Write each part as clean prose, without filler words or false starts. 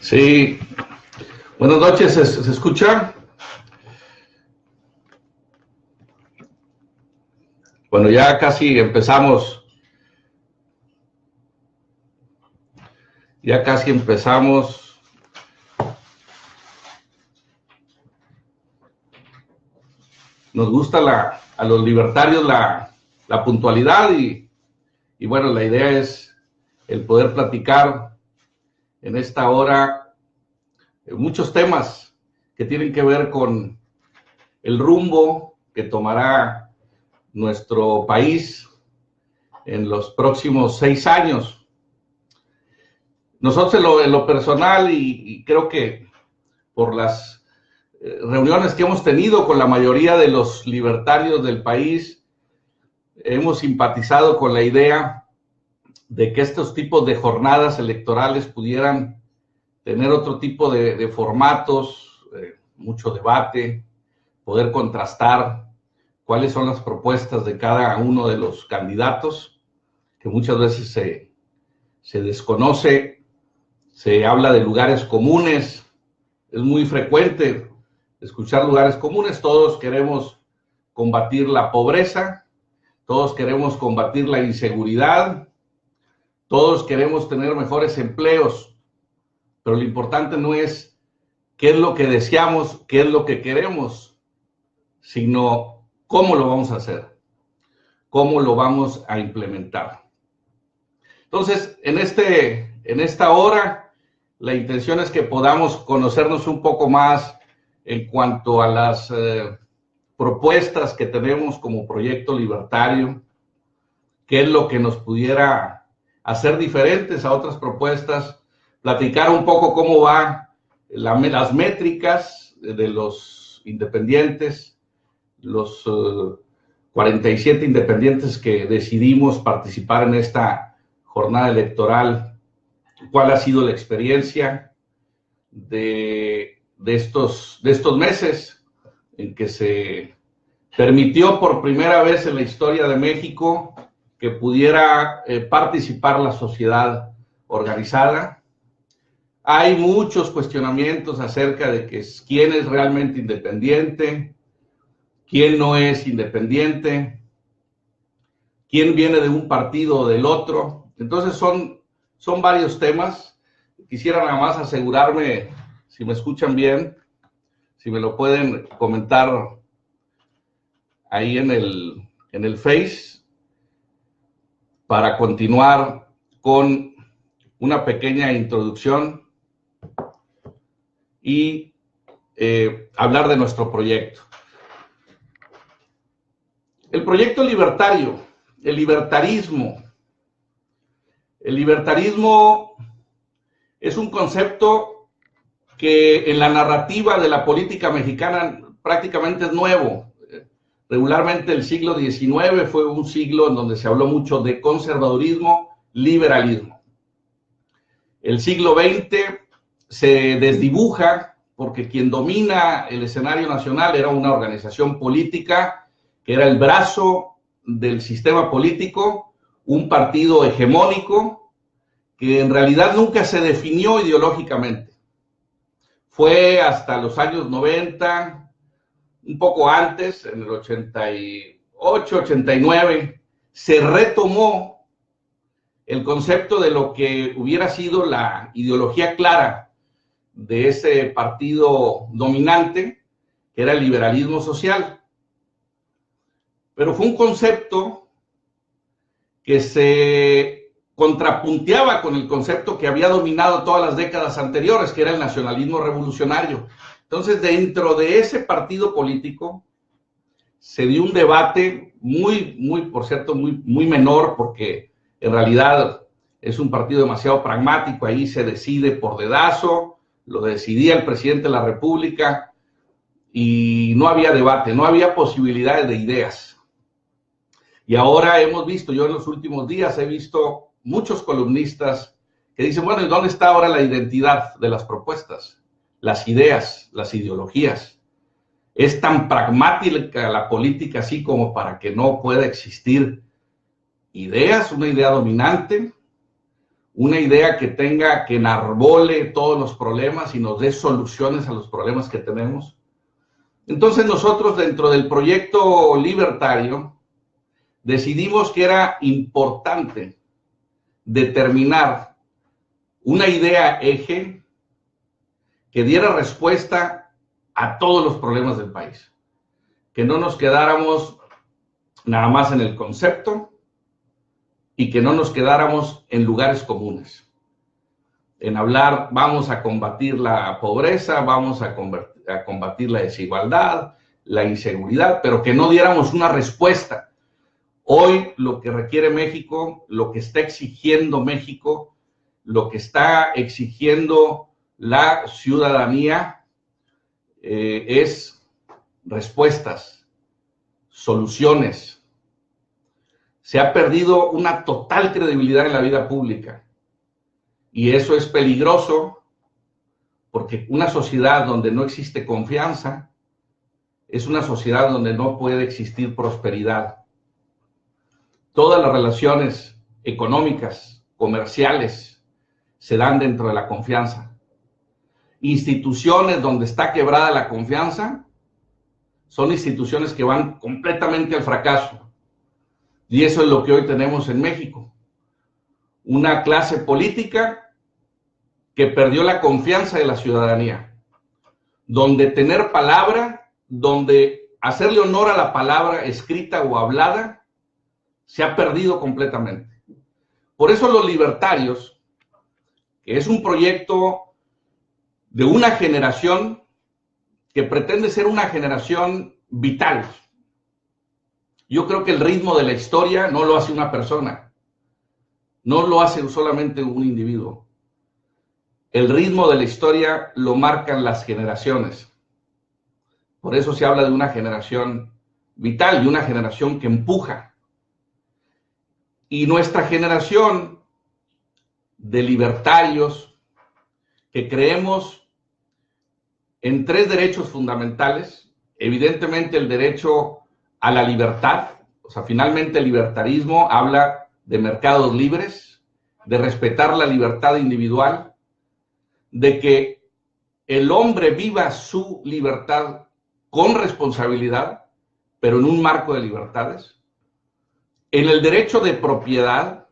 Sí, buenas noches, ¿se escucha? Bueno, ya casi empezamos. Nos gusta a los libertarios la puntualidad y bueno, la idea es el poder platicar en esta hora muchos temas que tienen que ver con el rumbo que tomará nuestro país en los próximos 6 años. Nosotros en lo personal y creo que por las reuniones que hemos tenido con la mayoría de los libertarios del país, hemos simpatizado con la idea de que estos tipos de jornadas electorales pudieran tener otro tipo de formatos, mucho debate, poder contrastar cuáles son las propuestas de cada uno de los candidatos, que muchas veces se desconoce, se habla de lugares comunes, es muy frecuente escuchar lugares comunes. Todos queremos combatir la pobreza, todos queremos combatir la inseguridad, todos queremos tener mejores empleos, pero lo importante no es qué es lo que deseamos, qué es lo que queremos, sino cómo lo vamos a hacer, cómo lo vamos a implementar. Entonces, en esta hora, la intención es que podamos conocernos un poco más en cuanto a las propuestas que tenemos como proyecto libertario, qué es lo que nos pudiera hacer diferentes a otras propuestas, platicar un poco cómo van las métricas de los independientes, los 47 independientes que decidimos participar en esta jornada electoral, cuál ha sido la experiencia de estos meses en que se permitió por primera vez en la historia de México que pudiera participar la sociedad organizada. Hay muchos cuestionamientos acerca de quién es realmente independiente, quién no es independiente, quién viene de un partido o del otro. Entonces son varios temas. Quisiera nada más asegurarme, si me escuchan bien, si me lo pueden comentar ahí en el Face, para continuar con una pequeña introducción y hablar de nuestro proyecto. El proyecto libertario, el libertarismo es un concepto que en la narrativa de la política mexicana prácticamente es nuevo. Regularmente el siglo XIX fue un siglo en donde se habló mucho de conservadurismo, liberalismo. El siglo XX se desdibuja porque quien domina el escenario nacional era una organización política que era el brazo del sistema político, un partido hegemónico que en realidad nunca se definió ideológicamente. Fue hasta los años 90, un poco antes, en el 88, 89, se retomó el concepto de lo que hubiera sido la ideología clara de ese partido dominante, que era el liberalismo social. Pero fue un concepto que se contrapunteaba con el concepto que había dominado todas las décadas anteriores, que era el nacionalismo revolucionario. Entonces, dentro de ese partido político se dio un debate por cierto, muy menor, porque en realidad es un partido demasiado pragmático. Ahí se decide por dedazo, lo decidía el presidente de la República y no había debate, no había posibilidades de ideas. Y ahora hemos visto, yo en los últimos días he visto muchos columnistas que dicen, bueno, ¿y dónde está ahora la identidad de las propuestas? Las ideas, las ideologías. Es tan pragmática la política así como para que no pueda existir ideas, una idea dominante, una idea que enarbole todos los problemas y nos dé soluciones a los problemas que tenemos. Entonces nosotros, dentro del proyecto libertario, decidimos que era importante determinar una idea eje que diera respuesta a todos los problemas del país. Que no nos quedáramos nada más en el concepto y que no nos quedáramos en lugares comunes. En hablar, vamos a combatir la pobreza, vamos a combatir la desigualdad, la inseguridad, pero que no diéramos una respuesta. Hoy lo que requiere México, lo que está exigiendo México, lo que está exigiendo la ciudadanía es respuestas, soluciones. Se ha perdido una total credibilidad en la vida pública y eso es peligroso porque una sociedad donde no existe confianza es una sociedad donde no puede existir prosperidad. Todas las relaciones económicas, comerciales, se dan dentro de la confianza. Instituciones donde está quebrada la confianza son instituciones que van completamente al fracaso. Y eso es lo que hoy tenemos en México. Una clase política que perdió la confianza de la ciudadanía. Donde tener palabra, donde hacerle honor a la palabra escrita o hablada, se ha perdido completamente. Por eso los libertarios, que es un proyecto de una generación que pretende ser una generación vital. Yo creo que el ritmo de la historia no lo hace una persona, no lo hace solamente un individuo. El ritmo de la historia lo marcan las generaciones. Por eso se habla de una generación vital y una generación que empuja. Y nuestra generación de libertarios que creemos en 3 derechos fundamentales, evidentemente el derecho a la libertad, o sea, finalmente el libertarismo habla de mercados libres, de respetar la libertad individual, de que el hombre viva su libertad con responsabilidad, pero en un marco de libertades. En el derecho de propiedad,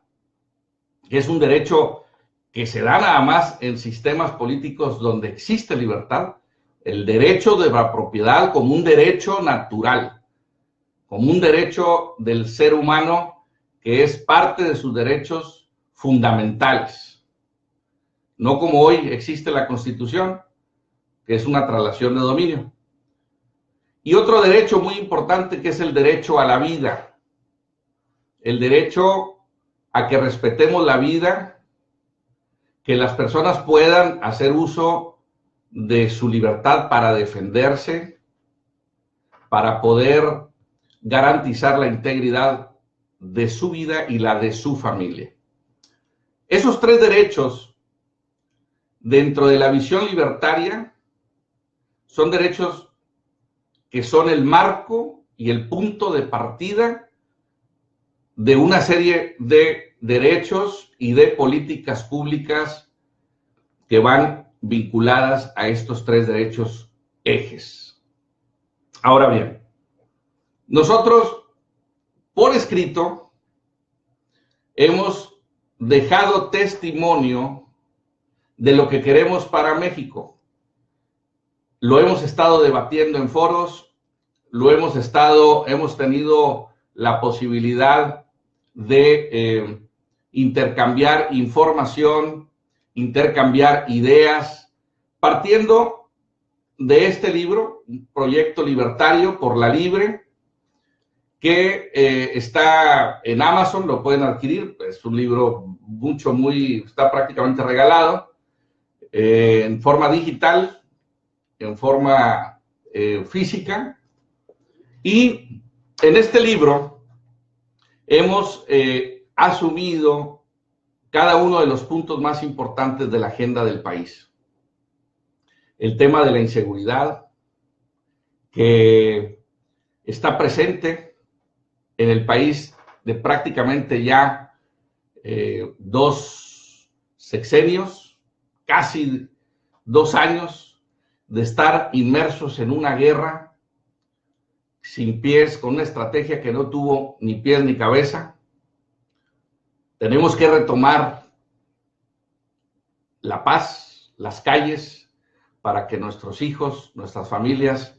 que es un derecho que se da nada más en sistemas políticos donde existe libertad, el derecho de la propiedad como un derecho natural, como un derecho del ser humano que es parte de sus derechos fundamentales. No como hoy existe la Constitución, que es una traslación de dominio. Y otro derecho muy importante que es el derecho a la vida. El derecho a que respetemos la vida, que las personas puedan hacer uso de su libertad para defenderse, para poder garantizar la integridad de su vida y la de su familia. Esos 3 derechos, dentro de la visión libertaria, son derechos que son el marco y el punto de partida de una serie de derechos y de políticas públicas que van vinculadas a estos 3 derechos ejes. Ahora bien, nosotros, por escrito, hemos dejado testimonio de lo que queremos para México. Lo hemos estado debatiendo en foros, hemos tenido la posibilidad de intercambiar información, intercambiar ideas, partiendo de este libro, un proyecto libertario por la libre, que está en Amazon, lo pueden adquirir, es un libro está prácticamente regalado, en forma digital, en forma física, y en este libro hemos asumido cada uno de los puntos más importantes de la agenda del país. El tema de la inseguridad, que está presente en el país de prácticamente ya 2 sexenios, casi 2 años de estar inmersos en una guerra sin pies, con una estrategia que no tuvo ni pies ni cabeza. Tenemos que retomar la paz, las calles, para que nuestros hijos, nuestras familias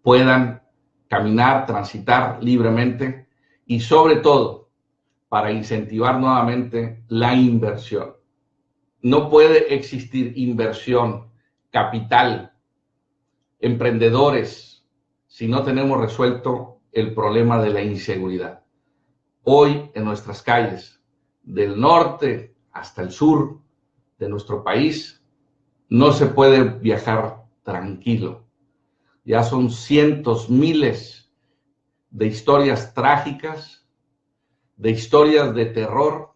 puedan caminar, transitar libremente y sobre todo para incentivar nuevamente la inversión. No puede existir inversión, capital, emprendedores, si no tenemos resuelto el problema de la inseguridad. Hoy en nuestras calles, del norte hasta el sur de nuestro país, no se puede viajar tranquilo. Ya son cientos, miles de historias trágicas, de historias de terror,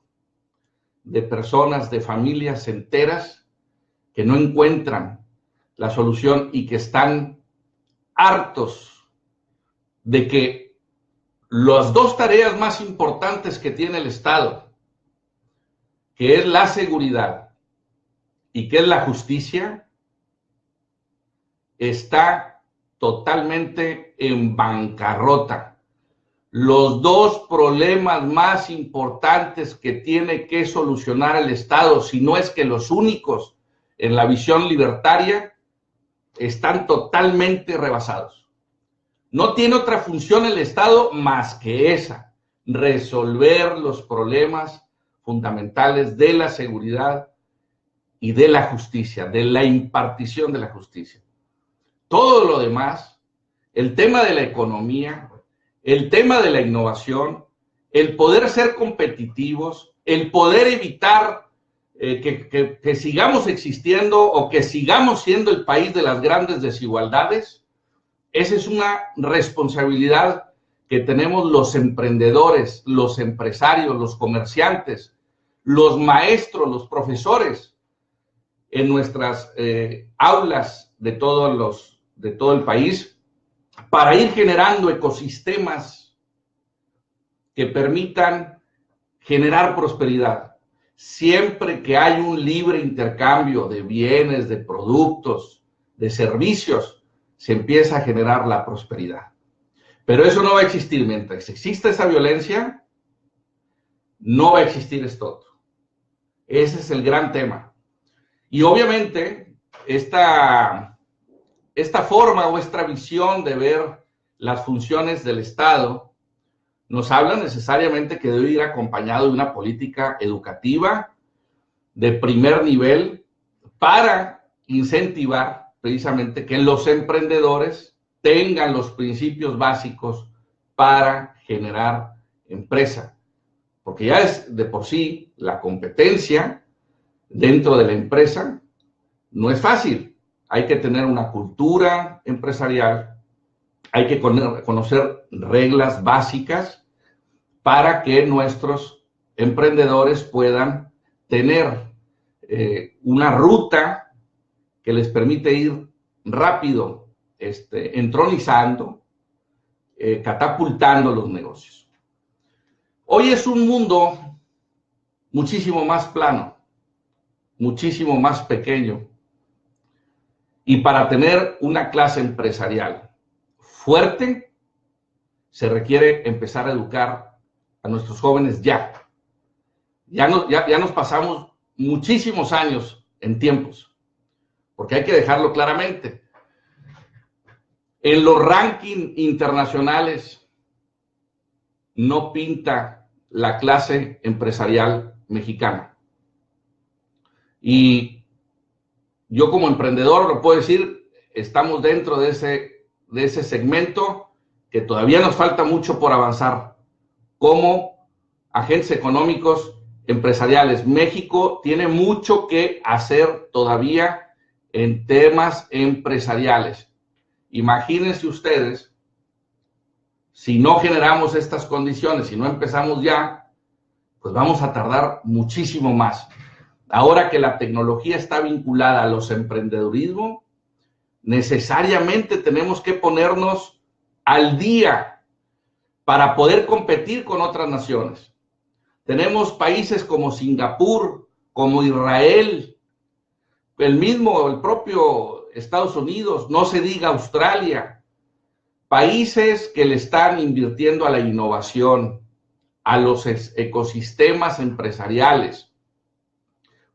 de personas, de familias enteras que no encuentran la solución y que están hartos de que las 2 tareas más importantes que tiene el Estado, que es la seguridad y que es la justicia, está totalmente en bancarrota. Los 2 problemas más importantes que tiene que solucionar el Estado, si no es que los únicos en la visión libertaria, están totalmente rebasados. No tiene otra función el Estado más que esa: resolver los problemas fundamentales de la seguridad y de la justicia, de la impartición de la justicia. Todo lo demás, el tema de la economía, el tema de la innovación, el poder ser competitivos, el poder evitar que sigamos existiendo o que sigamos siendo el país de las grandes desigualdades, esa es una responsabilidad que tenemos los emprendedores, los empresarios, los comerciantes, los maestros, los profesores, en nuestras aulas de todo el país, para ir generando ecosistemas que permitan generar prosperidad. Siempre que hay un libre intercambio de bienes, de productos, de servicios, se empieza a generar la prosperidad. Pero eso no va a existir mientras exista esa violencia, no va a existir esto otro. Ese es el gran tema. Y obviamente esta forma o esta visión de ver las funciones del Estado nos habla necesariamente que debe ir acompañado de una política educativa de primer nivel para incentivar precisamente que los emprendedores tengan los principios básicos para generar empresa. Porque ya es de por sí la competencia dentro de la empresa no es fácil. Hay que tener una cultura empresarial, hay que conocer reglas básicas para que nuestros emprendedores puedan tener una ruta que les permite ir rápido, entronizando, catapultando los negocios. Hoy es un mundo muchísimo más plano, muchísimo más pequeño. Y para tener una clase empresarial fuerte, se requiere empezar a educar a nuestros jóvenes ya. Ya nos pasamos muchísimos años en tiempos, porque hay que dejarlo claramente. En los rankings internacionales no pinta la clase empresarial mexicana. Y yo como emprendedor lo puedo decir, estamos dentro de ese segmento que todavía nos falta mucho por avanzar. Como agentes económicos empresariales, México tiene mucho que hacer todavía en temas empresariales. Imagínense ustedes, si no generamos estas condiciones, si no empezamos ya, pues vamos a tardar muchísimo más. Ahora que la tecnología está vinculada a los emprendedurismo, necesariamente tenemos que ponernos al día para poder competir con otras naciones. Tenemos países como Singapur, como Israel, el propio Estados Unidos, no se diga Australia, países que le están invirtiendo a la innovación, a los ecosistemas empresariales.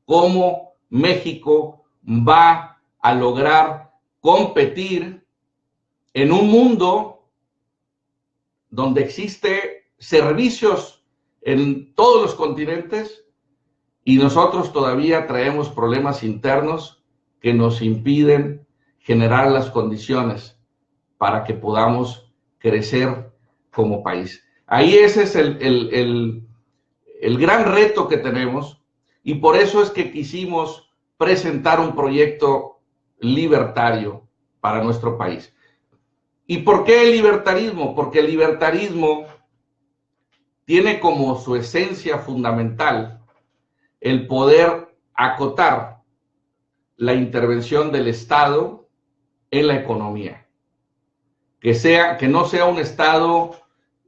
¿Cómo México va a lograr competir en un mundo donde existe servicios en todos los continentes y nosotros todavía traemos problemas internos que nos impiden generar las condiciones para que podamos crecer como país? Ahí ese es el gran reto que tenemos, y por eso es que quisimos presentar un proyecto libertario para nuestro país. ¿Y por qué el libertarismo? Porque el libertarismo tiene como su esencia fundamental el poder acotar la intervención del Estado en la economía. Que no sea un Estado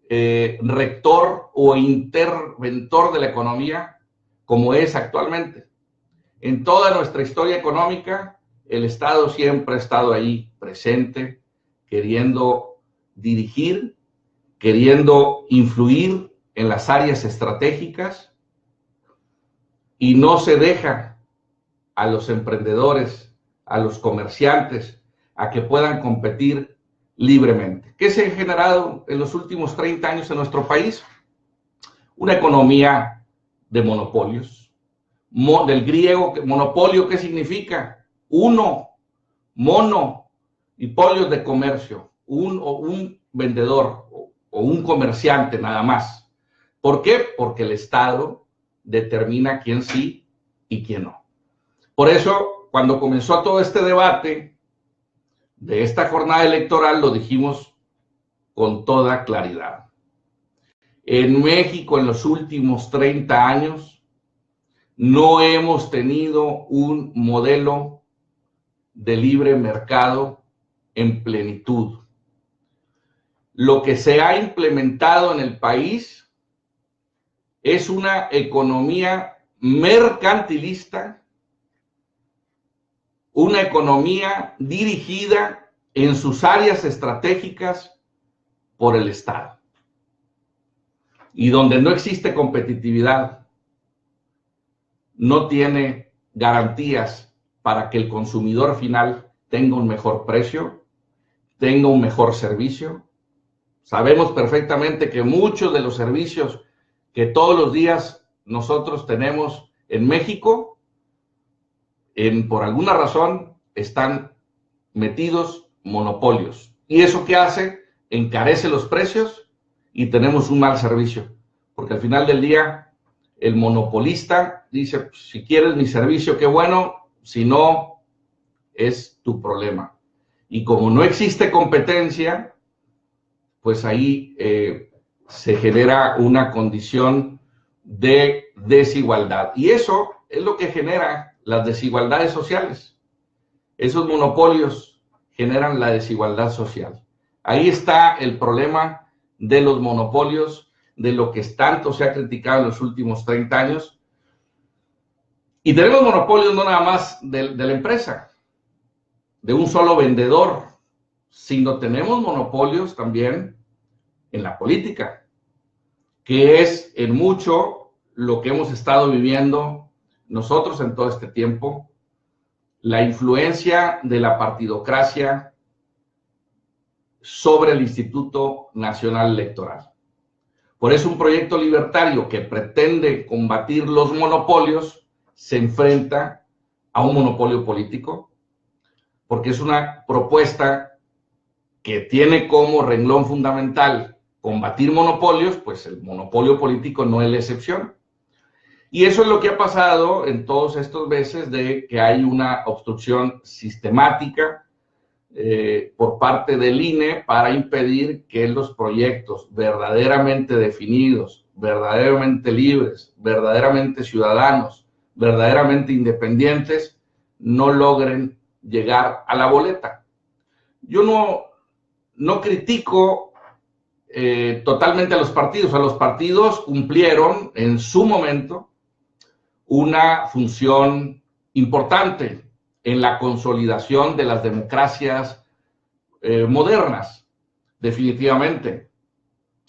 rector o interventor de la economía como es actualmente. En toda nuestra historia económica, el Estado siempre ha estado ahí presente, queriendo dirigir, queriendo influir en las áreas estratégicas, y no se deja a los emprendedores, a los comerciantes, a que puedan competir libremente. ¿Qué se ha generado en los últimos 30 años en nuestro país? Una economía de monopolios. Del griego, monopolio, ¿qué significa? Uno, mono, y polios de comercio, un vendedor o un comerciante nada más. ¿Por qué? Porque el Estado determina quién sí y quién no. Por eso, cuando comenzó todo este debate de esta jornada electoral, lo dijimos con toda claridad. En México, en los últimos 30 años, no hemos tenido un modelo de libre mercado en plenitud. Lo que se ha implementado en el país es una economía mercantilista, una economía dirigida en sus áreas estratégicas por el Estado. Y donde no existe competitividad, no tiene garantías para que el consumidor final tenga un mejor precio, tenga un mejor servicio. Sabemos perfectamente que muchos de los servicios que todos los días nosotros tenemos en México, por alguna razón, están metidos monopolios. ¿Y eso qué hace? Encarece los precios y tenemos un mal servicio. Porque al final del día, el monopolista dice, si quieres mi servicio, qué bueno, si no, es tu problema. Y como no existe competencia, pues ahí se genera una condición de desigualdad. Y eso es lo que genera las desigualdades sociales. Esos monopolios generan la desigualdad social. Ahí está el problema de los monopolios, de lo que tanto se ha criticado en los últimos 30 años. Y tenemos monopolios no nada más de la empresa, de un solo vendedor, sino tenemos monopolios también en la política, que es en mucho lo que hemos estado viviendo nosotros en todo este tiempo, la influencia de la partidocracia sobre el Instituto Nacional Electoral. Por eso un proyecto libertario que pretende combatir los monopolios se enfrenta a un monopolio político, porque es una propuesta que tiene como renglón fundamental combatir monopolios, pues el monopolio político no es la excepción. Y eso es lo que ha pasado en todos estos meses, de que hay una obstrucción sistemática por parte del INE para impedir que los proyectos verdaderamente definidos, verdaderamente libres, verdaderamente ciudadanos, verdaderamente independientes, no logren llegar a la boleta. Yo no critico totalmente a los partidos. Los partidos cumplieron en su momento una función importante en la consolidación de las democracias modernas. Definitivamente,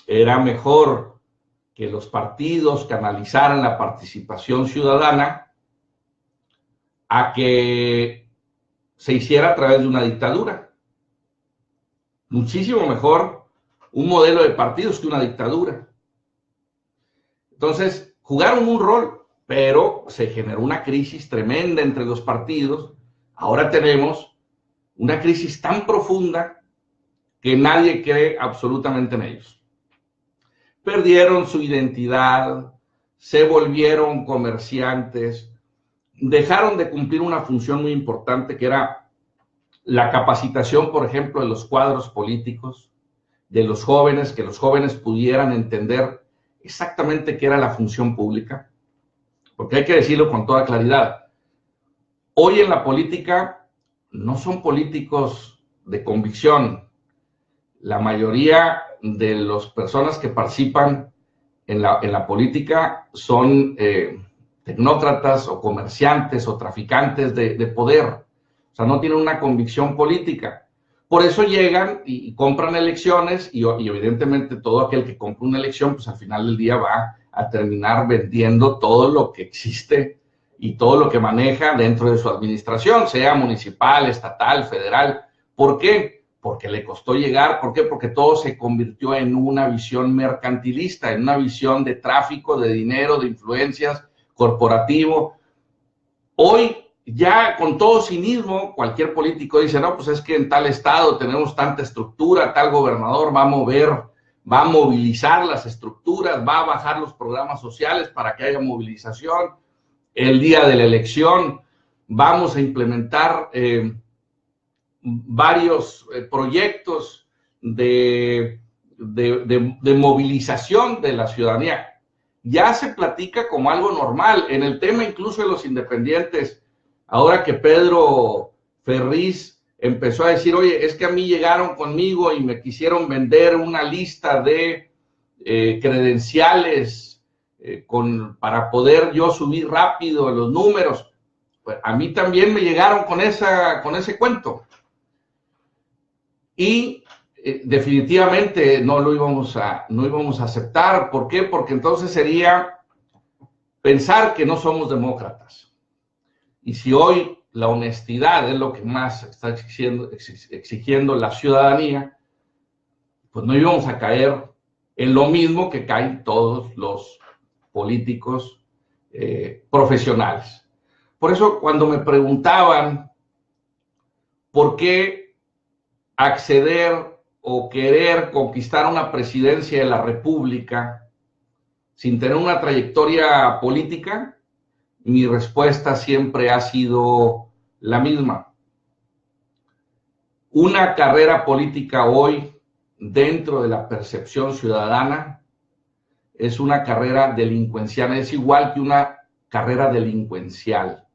era mejor que los partidos canalizaran la participación ciudadana a que se hiciera a través de una dictadura. Muchísimo mejor un modelo de partidos que una dictadura. Entonces, jugaron un rol, pero se generó una crisis tremenda entre los partidos. Ahora tenemos una crisis tan profunda que nadie cree absolutamente en ellos. Perdieron su identidad, se volvieron comerciantes, dejaron de cumplir una función muy importante que era la capacitación, por ejemplo, de los cuadros políticos, de los jóvenes, que los jóvenes pudieran entender exactamente qué era la función pública, porque hay que decirlo con toda claridad. Hoy en la política no son políticos de convicción. La mayoría de las personas que participan en la política son tecnócratas o comerciantes o traficantes de poder. O sea, no tienen una convicción política. Por eso llegan y compran elecciones y evidentemente todo aquel que compra una elección, pues al final del día va a terminar vendiendo todo lo que existe y todo lo que maneja dentro de su administración, sea municipal, estatal, federal. ¿Por qué? Porque le costó llegar. ¿Por qué? Porque todo se convirtió en una visión mercantilista, en una visión de tráfico, de dinero, de influencias, corporativo. Hoy, ya con todo cinismo, cualquier político dice, no, pues es que en tal estado tenemos tanta estructura, tal gobernador va a mover, va a movilizar las estructuras, va a bajar los programas sociales para que haya movilización. El día de la elección vamos a implementar varios proyectos de movilización de la ciudadanía. Ya se platica como algo normal. En el tema incluso de los independientes, ahora que Pedro Ferriz empezó a decir, oye, es que a mí llegaron conmigo y me quisieron vender una lista de credenciales para poder yo subir rápido los números. Pues a mí también me llegaron con ese cuento. Y definitivamente no íbamos a aceptar. ¿Por qué? Porque entonces sería pensar que no somos demócratas. Y si hoy la honestidad es lo que más está exigiendo la ciudadanía, pues no íbamos a caer en lo mismo que caen todos los políticos profesionales. Por eso cuando me preguntaban por qué acceder o querer conquistar una presidencia de la República sin tener una trayectoria política, mi respuesta siempre ha sido la misma. Una carrera política hoy, dentro de la percepción ciudadana, es una carrera delincuencial, es igual que una carrera delincuencial.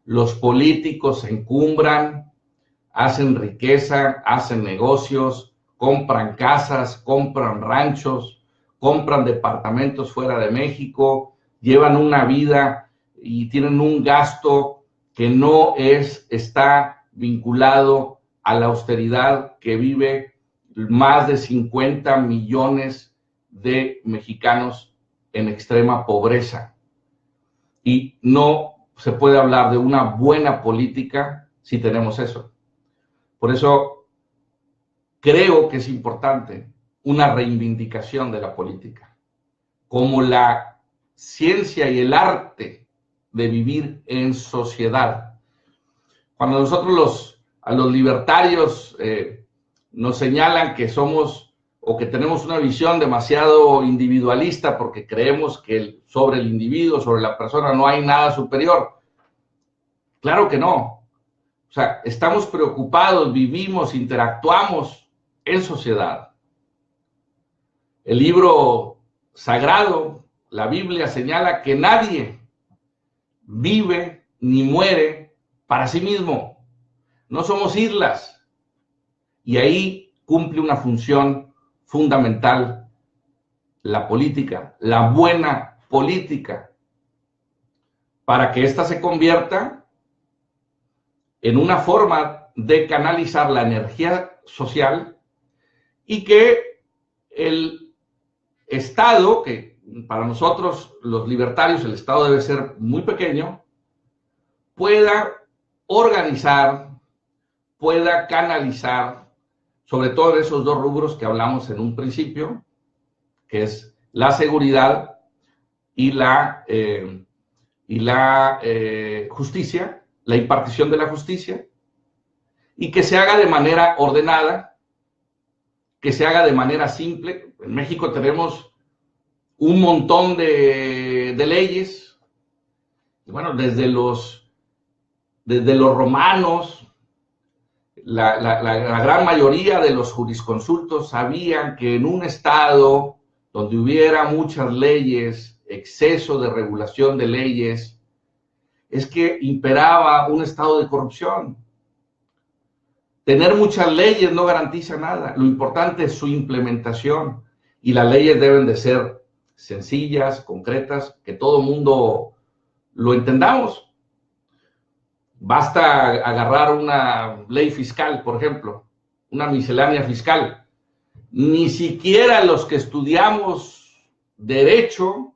Los políticos se encumbran, hacen riqueza, hacen negocios, compran casas, compran ranchos, compran departamentos fuera de México, llevan una vida y tienen un gasto que no está vinculado a la austeridad que vive más de 50 millones de mexicanos en extrema pobreza. Y no se puede hablar de una buena política si tenemos eso. Por eso creo que es importante una reivindicación de la política como la ciencia y el arte de vivir en sociedad. Cuando nosotros a los libertarios nos señalan que somos o que tenemos una visión demasiado individualista porque creemos que sobre el individuo, sobre la persona no hay nada superior. Claro que no. O sea, estamos preocupados, vivimos, interactuamos en sociedad. El libro sagrado, la Biblia, señala que nadie vive ni muere para sí mismo. No somos islas. Y ahí cumple una función fundamental la política, la buena política. para que ésta se convierta en una forma de canalizar la energía social y que el Estado, que para nosotros los libertarios el Estado debe ser muy pequeño, pueda organizar, pueda canalizar, sobre todo en esos dos rubros que hablamos en un principio, que es la seguridad y la justicia, la impartición de la justicia, y que se haga de manera ordenada, que se haga de manera simple. En México tenemos un montón de leyes, y bueno, desde los romanos, la gran mayoría de los jurisconsultos sabían que en un estado donde hubiera muchas leyes, exceso de regulación de leyes, es que imperaba un estado de corrupción. Tener muchas leyes no garantiza nada, lo importante es su implementación, y las leyes deben de ser sencillas, concretas, que todo mundo lo entendamos. Basta agarrar una ley fiscal, por ejemplo, una miscelánea fiscal. Ni siquiera los que estudiamos derecho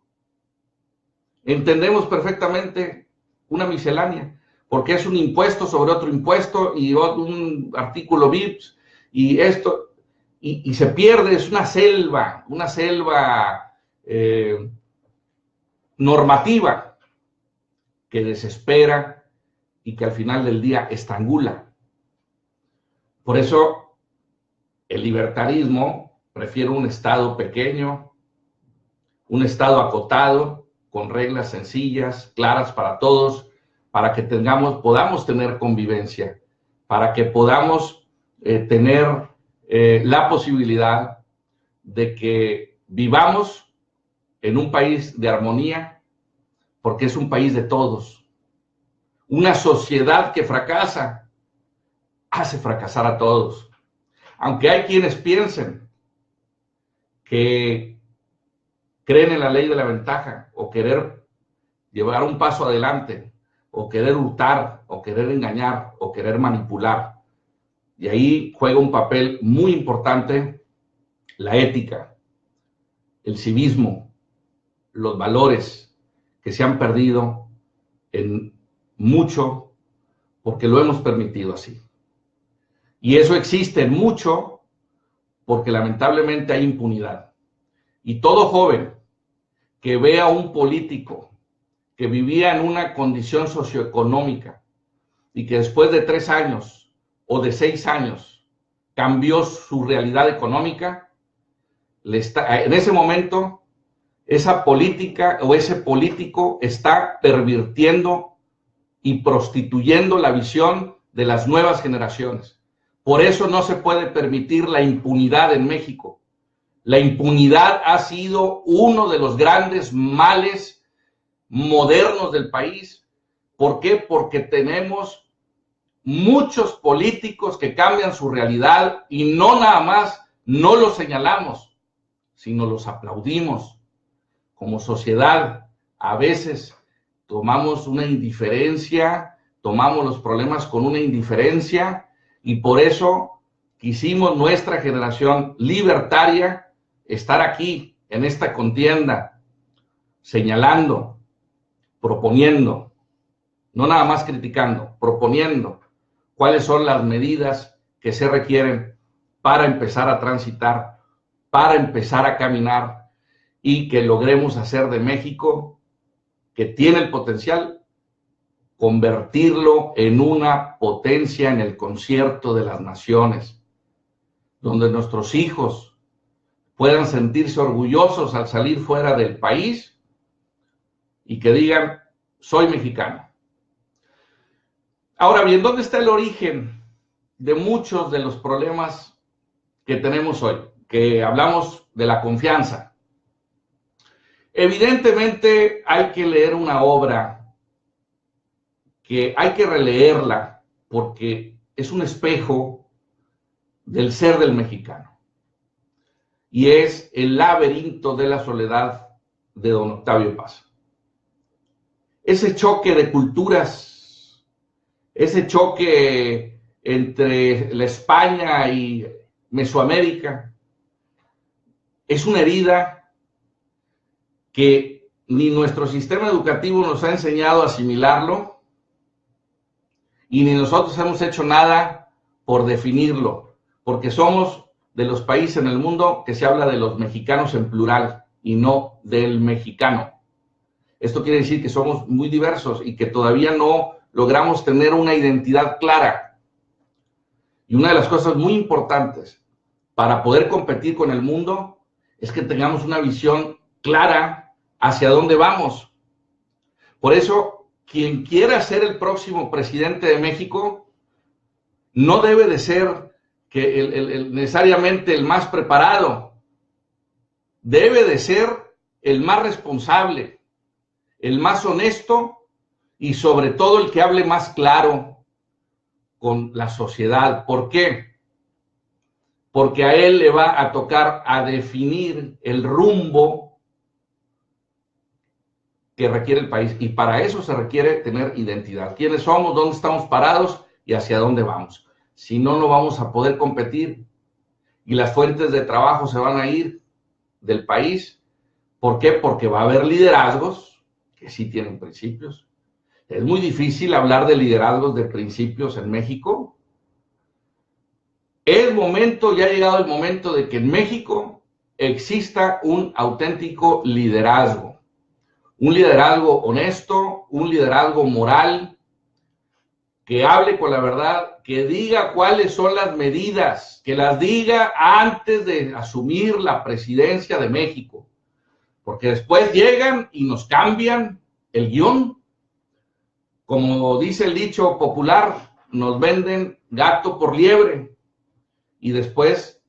entendemos perfectamente una miscelánea, porque es un impuesto sobre otro impuesto y un artículo VIPS y esto, y se pierde, es una selva normativa que desespera y que al final del día estrangula. Por eso el libertarismo prefiere un Estado pequeño, un Estado acotado, con reglas sencillas, claras para todos, para que podamos tener convivencia, para que podamos tener la posibilidad de que vivamos en un país de armonía, porque es un país de todos. Una sociedad que fracasa hace fracasar a todos. Aunque hay quienes piensen que creen en la ley de la ventaja o querer llevar un paso adelante o querer hurtar o querer engañar o querer manipular. Y ahí juega un papel muy importante la ética, el civismo, los valores que se han perdido en mucho porque lo hemos permitido así. Y eso existe mucho porque lamentablemente hay impunidad. Y todo joven que vea a un político que vivía en una condición socioeconómica y que después de 3 años o de 6 años cambió su realidad económica, en ese momento esa política o ese político está pervirtiendo y prostituyendo la visión de las nuevas generaciones. Por eso no se puede permitir la impunidad en México. La impunidad ha sido uno de los grandes males modernos del país. ¿Por qué? Porque tenemos muchos políticos que cambian su realidad y no nada más no los señalamos, sino los aplaudimos. Como sociedad, a veces tomamos una indiferencia, tomamos los problemas con una indiferencia, y por eso quisimos nuestra generación libertaria estar aquí en esta contienda, señalando, proponiendo, no nada más criticando, proponiendo cuáles son las medidas que se requieren para empezar a transitar, para empezar a caminar y que logremos hacer de México, que tiene el potencial, convertirlo en una potencia en el concierto de las naciones, donde nuestros hijos puedan sentirse orgullosos al salir fuera del país y que digan, soy mexicano. Ahora bien, ¿dónde está el origen de muchos de los problemas que tenemos hoy? Que hablamos de la confianza. Evidentemente hay que leer una obra que hay que releerla porque es un espejo del ser del mexicano. Y es El laberinto de la soledad de don Octavio Paz. ese choque de culturas, ese choque entre la España y Mesoamérica, es una herida que ni nuestro sistema educativo nos ha enseñado a asimilarlo y ni nosotros hemos hecho nada por definirlo, porque somos de los países en el mundo que se habla de los mexicanos en plural y no del mexicano. Esto quiere decir que somos muy diversos y que todavía no logramos tener una identidad clara. Y una de las cosas muy importantes para poder competir con el mundo es que tengamos una visión clara hacia dónde vamos. Por eso, quien quiera ser el próximo presidente de México no debe de ser necesariamente el más preparado. Debe de ser el más responsable, el más honesto y sobre todo el que hable más claro con la sociedad. ¿Por qué? Porque a él le va a tocar a definir el rumbo que requiere el país, y para eso se requiere tener identidad. ¿Quiénes somos? ¿Dónde estamos parados? Y hacia dónde vamos. Si no, no vamos a poder competir y las fuentes de trabajo se van a ir del país. ¿Por qué? Porque va a haber liderazgos que sí tienen principios. Es muy difícil hablar de liderazgos de principios en México. Ya ha llegado el momento de que en México exista un auténtico liderazgo. Un liderazgo honesto, un liderazgo moral, que hable con la verdad, que diga cuáles son las medidas, que las diga antes de asumir la presidencia de México. Porque después llegan y nos cambian el guión. Como dice el dicho popular, nos venden gato por liebre y después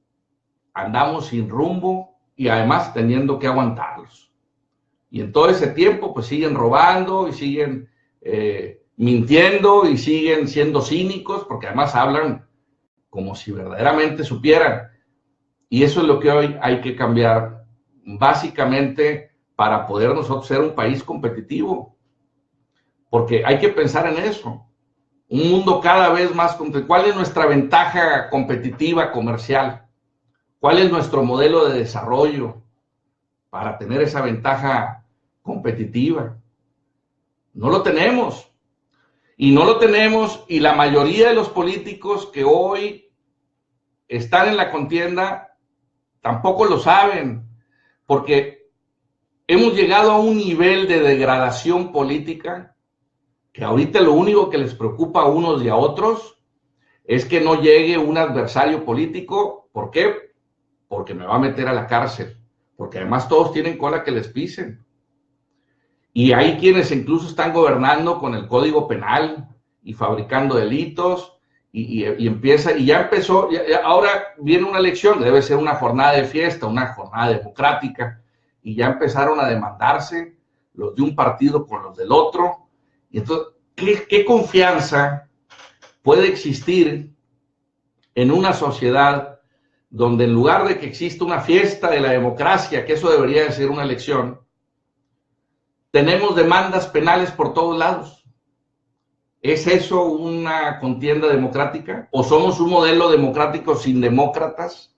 andamos sin rumbo y además teniendo que aguantarlos. Y en todo ese tiempo pues siguen robando y siguen mintiendo y siguen siendo cínicos, porque además hablan como si verdaderamente supieran. Y eso es lo que hoy hay que cambiar, básicamente, para poder nosotros ser un país competitivo. Porque hay que pensar en eso. Un mundo cada vez más competitivo. ¿Cuál es nuestra ventaja competitiva comercial? ¿Cuál es nuestro modelo de desarrollo para tener esa ventaja competitiva? No lo tenemos. Y no lo tenemos, y la mayoría de los políticos que hoy están en la contienda tampoco lo saben, porque hemos llegado a un nivel de degradación política que ahorita lo único que les preocupa a unos y a otros es que no llegue un adversario político. ¿Por qué? Porque me va a meter a la cárcel, porque además todos tienen cola que les pisen. Y hay quienes incluso están gobernando con el Código Penal y fabricando delitos y ya empezó, ahora viene una elección, debe ser una jornada de fiesta, una jornada democrática, y ya empezaron a demandarse los de un partido con los del otro. Y entonces, ¿qué confianza puede existir en una sociedad donde en lugar de que exista una fiesta de la democracia, que eso debería de ser una elección, tenemos demandas penales por todos lados? ¿Es eso una contienda democrática? ¿O somos un modelo democrático sin demócratas?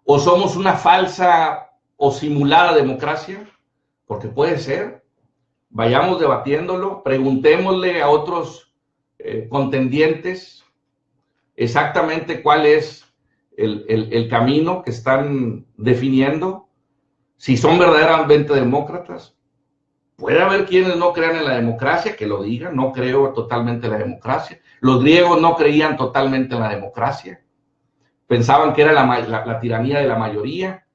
¿O somos una falsa o simulada democracia? Porque puede ser. Vayamos debatiéndolo, preguntémosle a otros contendientes exactamente cuál es el camino que están definiendo, si son verdaderamente demócratas. Puede haber quienes no crean en la democracia, que lo digan, no creo totalmente en la democracia. Los griegos no creían totalmente en la democracia, pensaban que era la tiranía de la mayoría,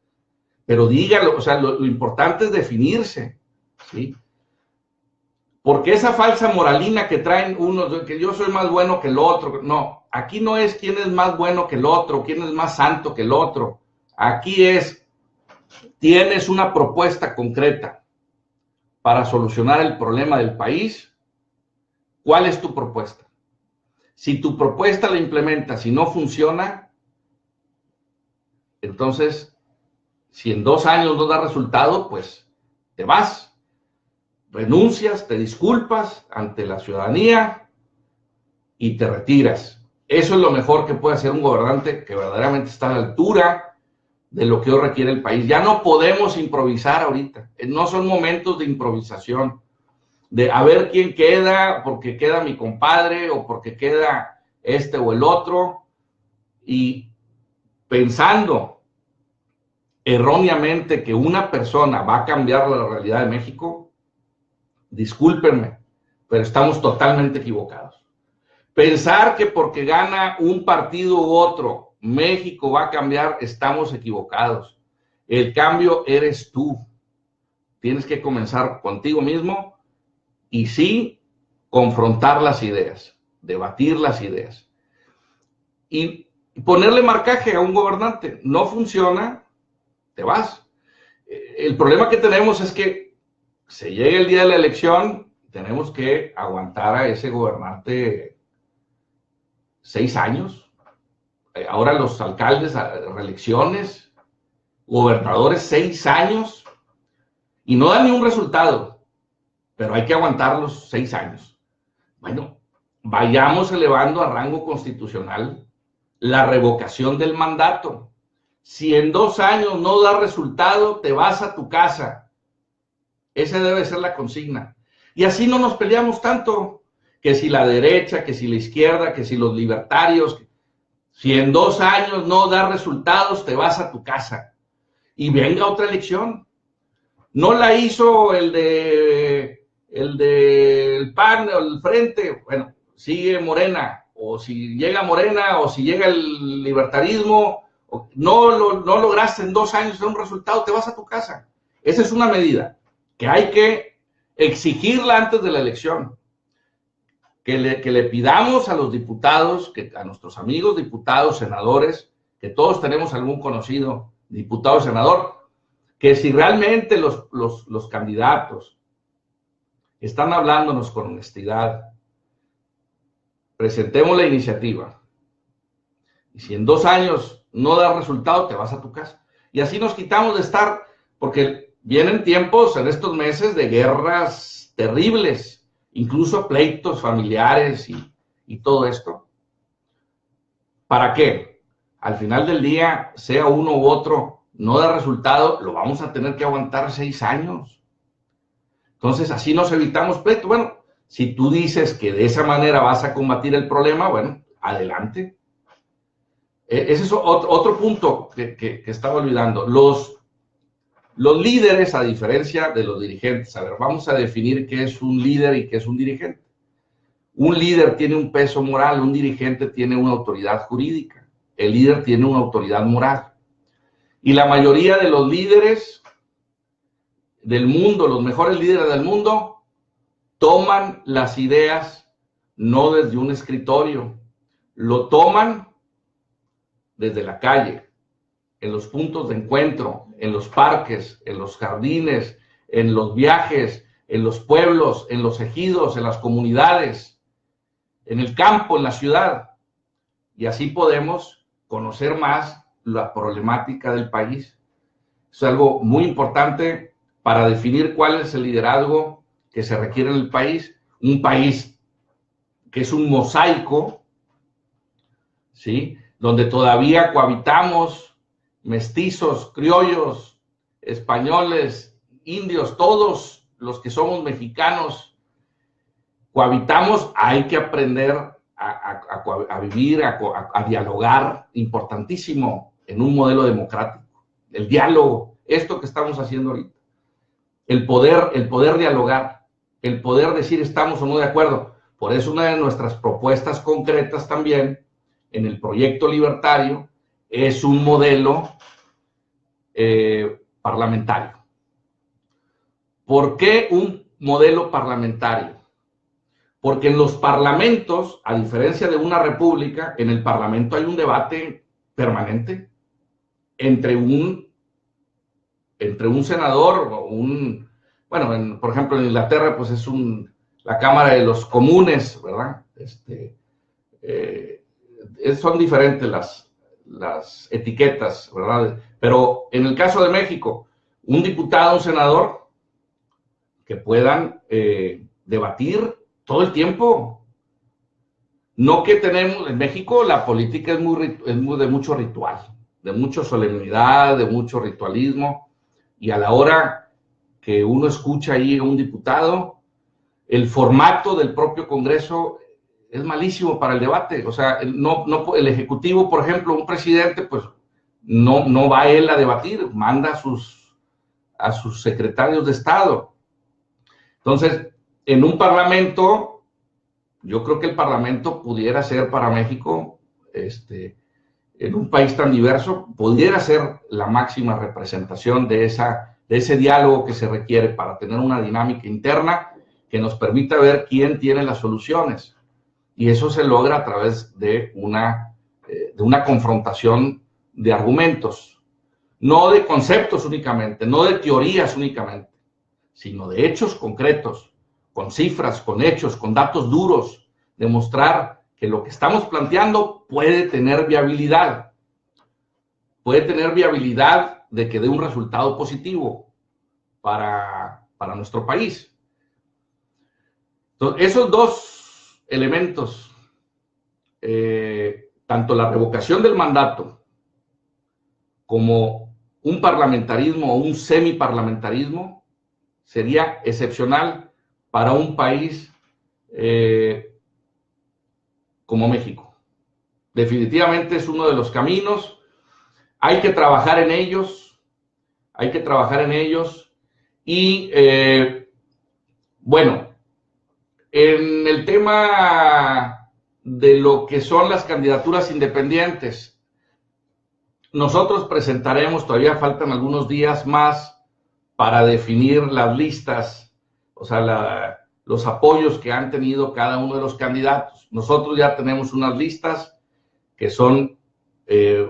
pero díganlo, o sea, lo importante es definirse, ¿sí? Porque esa falsa moralina que traen unos, que yo soy más bueno que el otro, no, aquí no es quién es más bueno que el otro, quién es más santo que el otro, aquí es, tienes una propuesta concreta para solucionar el problema del país. ¿Cuál es tu propuesta? Si tu propuesta la implementas y no funciona, entonces, si en 2 años no da resultado, pues te vas. renuncias, te disculpas ante la ciudadanía y te retiras. Eso es lo mejor que puede hacer un gobernante que verdaderamente está a la altura de lo que hoy requiere el país. Ya no podemos improvisar ahorita. No son momentos de improvisación, de a ver quién queda, porque queda mi compadre o porque queda este o el otro, y pensando erróneamente que una persona va a cambiar la realidad de México, discúlpenme, pero estamos totalmente equivocados. Pensar que porque gana un partido u otro, México va a cambiar, estamos equivocados. El cambio eres tú. Tienes que comenzar contigo mismo y sí, confrontar las ideas, debatir las ideas. Y ponerle marcaje a un gobernante. No funciona, te vas. El problema que tenemos es que se llega el día de la elección, tenemos que aguantar a ese gobernante 6 años. Ahora los alcaldes, reelecciones, gobernadores 6 años, y no dan ni un resultado, pero hay que aguantar los 6 años. Bueno, vayamos elevando a rango constitucional la revocación del mandato. Si en 2 años no da resultado, te vas a tu casa. Esa debe ser la consigna. Y así no nos peleamos tanto, que si la derecha, que si la izquierda, que si los libertarios. Si en 2 años no da resultados, te vas a tu casa. Y venga otra elección. No la hizo el del PAN o el Frente. Bueno, sigue Morena. O si llega Morena, o si llega el libertarismo, no lograste en 2 años un resultado, te vas a tu casa. Esa es una medida que hay que exigirla antes de la elección. Que le pidamos a los diputados, a nuestros amigos diputados, senadores, que todos tenemos algún conocido diputado o senador, que si realmente los candidatos están hablándonos con honestidad, presentemos la iniciativa. Y si en 2 años no da resultado, te vas a tu casa. Y así nos quitamos de estar, porque vienen tiempos en estos meses de guerras terribles, incluso pleitos familiares y todo esto. ¿Para qué? Al final del día, sea uno u otro, no da resultado, lo vamos a tener que aguantar 6 años. Entonces, así nos evitamos pleito. Bueno, si tú dices que de esa manera vas a combatir el problema, bueno, adelante. Ese es otro punto que estaba olvidando. Los líderes, a diferencia de los dirigentes, a ver, vamos a definir qué es un líder y qué es un dirigente. Un líder tiene un peso moral, un dirigente tiene una autoridad jurídica, el líder tiene una autoridad moral. Y la mayoría de los líderes del mundo, los mejores líderes del mundo, toman las ideas no desde un escritorio, lo toman desde la calle, en los puntos de encuentro, en los parques, en los jardines, en los viajes, en los pueblos, en los ejidos, en las comunidades, en el campo, en la ciudad. Y así podemos conocer más la problemática del país. Es algo muy importante para definir cuál es el liderazgo que se requiere en el país. Un país que es un mosaico, ¿sí?, donde todavía cohabitamos mestizos, criollos, españoles, indios, todos los que somos mexicanos, cohabitamos. Hay que aprender a vivir, a dialogar, importantísimo en un modelo democrático. El diálogo, esto que estamos haciendo ahorita. El poder dialogar, el poder decir estamos o no de acuerdo. Por eso una de nuestras propuestas concretas también en el proyecto libertario es un modelo parlamentario. ¿Por qué un modelo parlamentario? Porque en los parlamentos, a diferencia de una república, en el parlamento hay un debate permanente entre un senador o bueno, por ejemplo, en Inglaterra, pues es la Cámara de los Comunes, ¿verdad? Son diferentes las etiquetas, ¿verdad? Pero en el caso de México, un diputado, un senador, que puedan debatir todo el tiempo. No que tenemos, en México la política es muy de mucho ritual, de mucha solemnidad, de mucho ritualismo, y a la hora que uno escucha ahí a un diputado, el formato del propio Congreso es malísimo para el debate. O sea, el Ejecutivo, por ejemplo, un presidente, pues no va él a debatir, manda a sus secretarios de Estado. Entonces, en un parlamento, yo creo que el parlamento pudiera ser para México, en un país tan diverso, pudiera ser la máxima representación de ese diálogo que se requiere para tener una dinámica interna que nos permita ver quién tiene las soluciones. Y eso se logra a través de una confrontación de argumentos, no de conceptos únicamente, no de teorías únicamente, sino de hechos concretos, con cifras, con hechos, con datos duros, demostrar que lo que estamos planteando puede tener viabilidad de que dé un resultado positivo para nuestro país. Entonces, esos dos elementos, tanto la revocación del mandato como un parlamentarismo o un semiparlamentarismo, sería excepcional para un país como México. Definitivamente es uno de los caminos. Hay que trabajar en ellos. Y bueno, en el tema de lo que son las candidaturas independientes, nosotros presentaremos, todavía faltan algunos días más para definir las listas, o sea, los apoyos que han tenido cada uno de los candidatos. Nosotros ya tenemos unas listas que son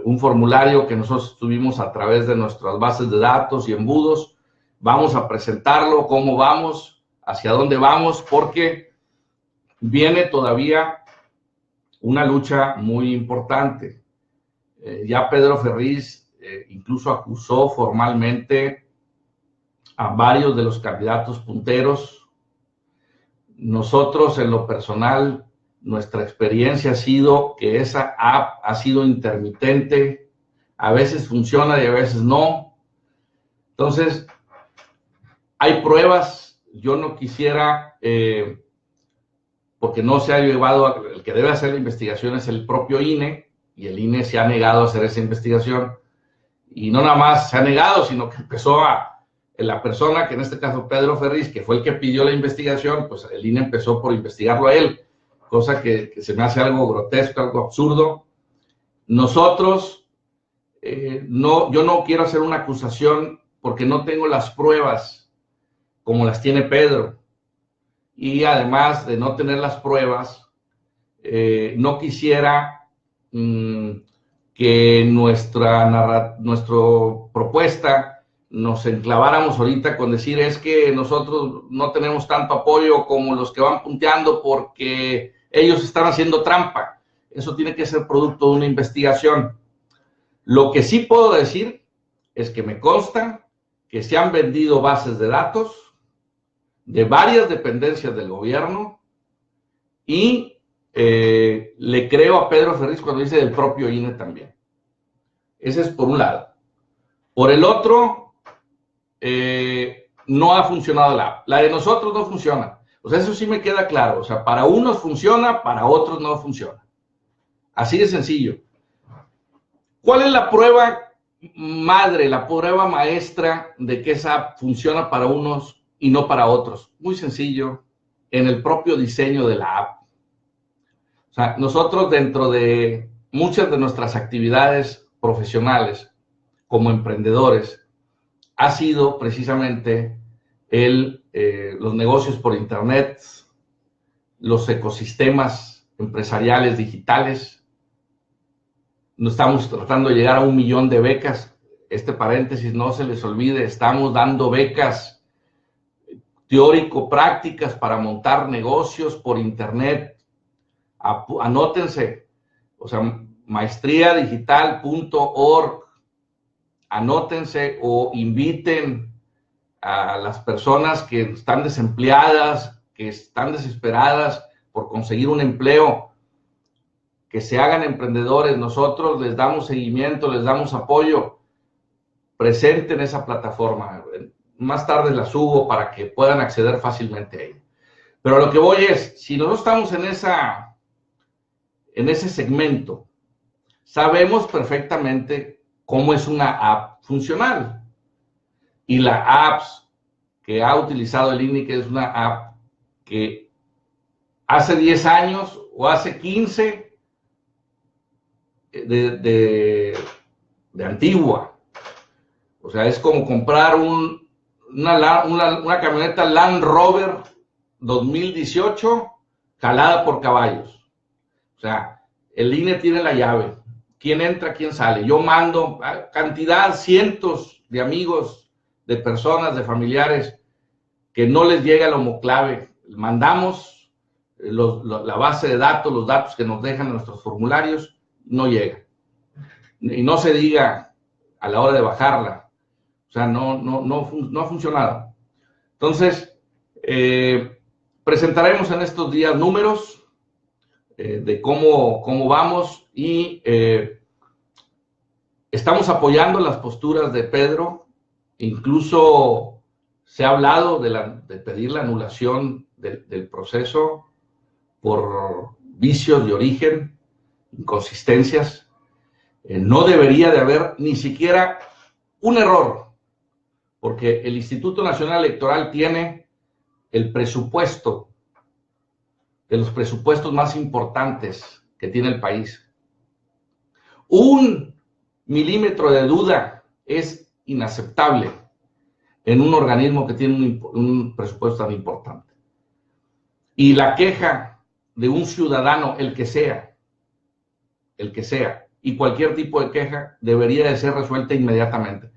un formulario que nosotros tuvimos a través de nuestras bases de datos y embudos. Vamos a presentarlo, cómo vamos, hacia dónde vamos, porque viene todavía una lucha muy importante. Ya Pedro Ferriz incluso acusó formalmente a varios de los candidatos punteros. Nosotros, en lo personal, nuestra experiencia ha sido que esa app ha sido intermitente, a veces funciona y a veces no. Entonces, hay pruebas. Yo no quisiera, porque no se ha llevado, el que debe hacer la investigación es el propio INE, y el INE se ha negado a hacer esa investigación, y no nada más se ha negado, sino que empezó la persona, que en este caso Pedro Ferriz, que fue el que pidió la investigación, pues el INE empezó por investigarlo a él, cosa que se me hace algo grotesco, algo absurdo. Nosotros, yo no quiero hacer una acusación porque no tengo las pruebas como las tiene Pedro, y además de no tener las pruebas, no quisiera que nuestra propuesta nos enclaváramos ahorita con decir es que nosotros no tenemos tanto apoyo como los que van punteando porque ellos están haciendo trampa. Eso tiene que ser producto de una investigación. Lo que sí puedo decir es que me consta que se han vendido bases de datos de varias dependencias del gobierno, y le creo a Pedro Ferriz cuando dice del propio INE también. Ese es por un lado. Por el otro, no ha funcionado la app. La de nosotros no funciona. O sea, eso sí me queda claro. O sea, para unos funciona, para otros no funciona. Así de sencillo. ¿Cuál es la prueba madre, la prueba maestra de que esa app funciona para unos y no para otros? Muy sencillo, en el propio diseño de la app. O sea, nosotros, dentro de muchas de nuestras actividades profesionales como emprendedores, ha sido precisamente los negocios por internet, los ecosistemas empresariales digitales. Nos estamos tratando de llegar a 1 millón de becas. Este paréntesis, no se les olvide, estamos dando becas teórico-prácticas para montar negocios por internet. Anótense, o sea, maestriadigital.org. Anótense o inviten a las personas que están desempleadas, que están desesperadas por conseguir un empleo, que se hagan emprendedores. Nosotros les damos seguimiento, les damos apoyo. Presenten esa plataforma. Más tarde la subo para que puedan acceder fácilmente a ella. Pero lo que voy es, si nosotros estamos en ese segmento, sabemos perfectamente cómo es una app funcional. Y la app que ha utilizado el INE, que es una app que hace 10 años o hace 15 de antigua. O sea, es como comprar una camioneta Land Rover 2018 jalada por caballos. O sea, el INE tiene la llave. ¿Quién entra, quién sale? Yo mando cantidad, cientos de amigos, de personas, de familiares, que no les llega el homoclave. Mandamos la base de datos, los datos que nos dejan en nuestros formularios, no llega. Y no se diga a la hora de bajarla. O sea, no ha funcionado. Entonces, presentaremos en estos días números de cómo vamos y estamos apoyando las posturas de Pedro. Incluso se ha hablado de pedir la anulación del proceso por vicios de origen, inconsistencias. No debería de haber ni siquiera un error, porque el Instituto Nacional Electoral tiene el presupuesto, de los presupuestos más importantes que tiene el país. Un milímetro de duda es inaceptable en un organismo que tiene un presupuesto tan importante. Y la queja de un ciudadano, el que sea, y cualquier tipo de queja debería de ser resuelta inmediatamente.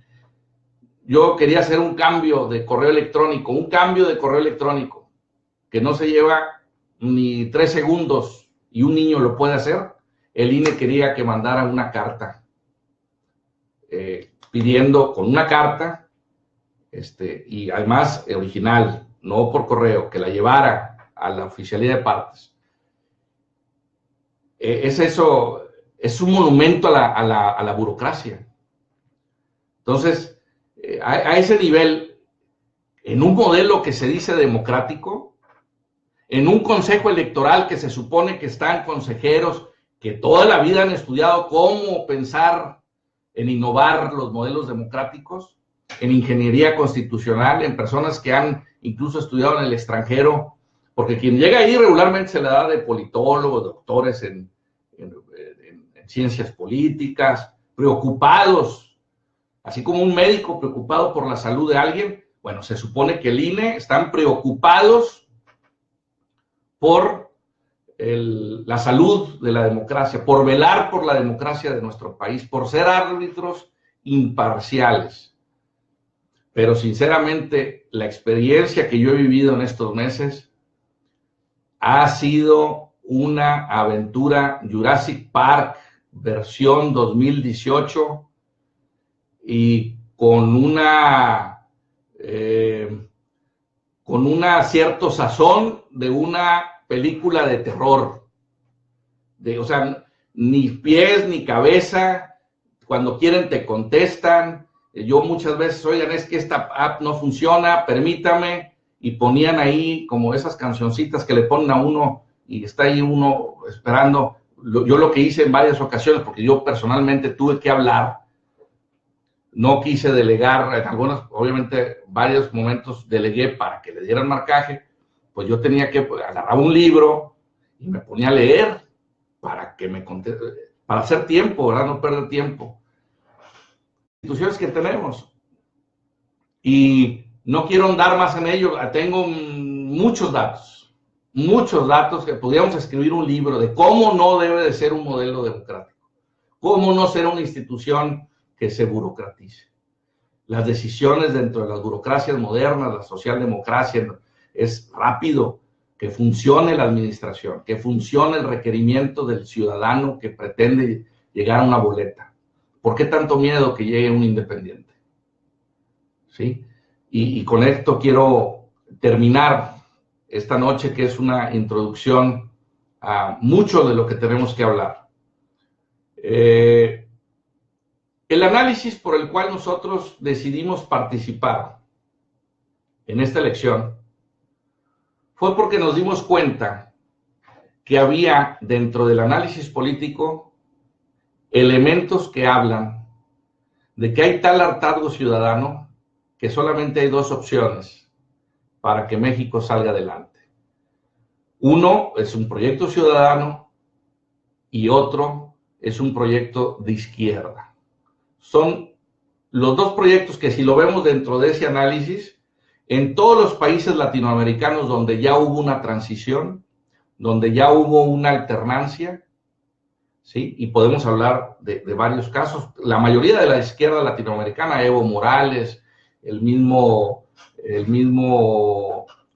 Yo quería hacer un cambio de correo electrónico, que no se lleva ni 3 segundos y un niño lo puede hacer. El INE quería que mandara una carta pidiendo con una carta y además original, no por correo, que la llevara a la oficialía de partes. Es un monumento a la burocracia. Entonces, a ese nivel, en un modelo que se dice democrático, en un consejo electoral que se supone que están consejeros que toda la vida han estudiado cómo pensar en innovar los modelos democráticos, en ingeniería constitucional, en personas que han incluso estudiado en el extranjero, porque quien llega ahí regularmente se le da de politólogos, doctores en ciencias políticas, preocupados, así como un médico preocupado por la salud de alguien. Bueno, se supone que el INE están preocupados por la salud de la democracia, por velar por la democracia de nuestro país, por ser árbitros imparciales. Pero sinceramente, la experiencia que yo he vivido en estos meses ha sido una aventura Jurassic Park versión 2018 y con una cierto sazón de una película de terror. O sea, ni pies ni cabeza, cuando quieren te contestan. Yo muchas veces, oigan, es que esta app no funciona, permítame, y ponían ahí como esas cancioncitas que le ponen a uno y está ahí uno esperando. Yo lo que hice en varias ocasiones, porque yo personalmente tuve que hablar, no quise delegar, en algunos, obviamente, varios momentos delegué para que le dieran marcaje, pues yo tenía que agarrar un libro y me ponía a leer para que me conteste, para hacer tiempo, ¿verdad? No perder tiempo. Instituciones que tenemos. Y no quiero andar más en ello, tengo muchos datos que podríamos escribir un libro de cómo no debe de ser un modelo democrático, cómo no ser una institución que se burocratice. Las decisiones dentro de las burocracias modernas, la socialdemocracia, es rápido, que funcione la administración, que funcione el requerimiento del ciudadano que pretende llegar a una boleta. ¿Por qué tanto miedo que llegue un independiente? ¿Sí? y con esto quiero terminar esta noche, que es una introducción a mucho de lo que tenemos que hablar. El análisis por el cual nosotros decidimos participar en esta elección fue porque nos dimos cuenta que había dentro del análisis político elementos que hablan de que hay tal hartazgo ciudadano que solamente hay dos opciones para que México salga adelante. Uno es un proyecto ciudadano y otro es un proyecto de izquierda. Son los dos proyectos que, si lo vemos dentro de ese análisis, en todos los países latinoamericanos donde ya hubo una transición, donde ya hubo una alternancia, ¿sí? Y podemos hablar de varios casos. La mayoría de la izquierda latinoamericana, Evo Morales, el mismo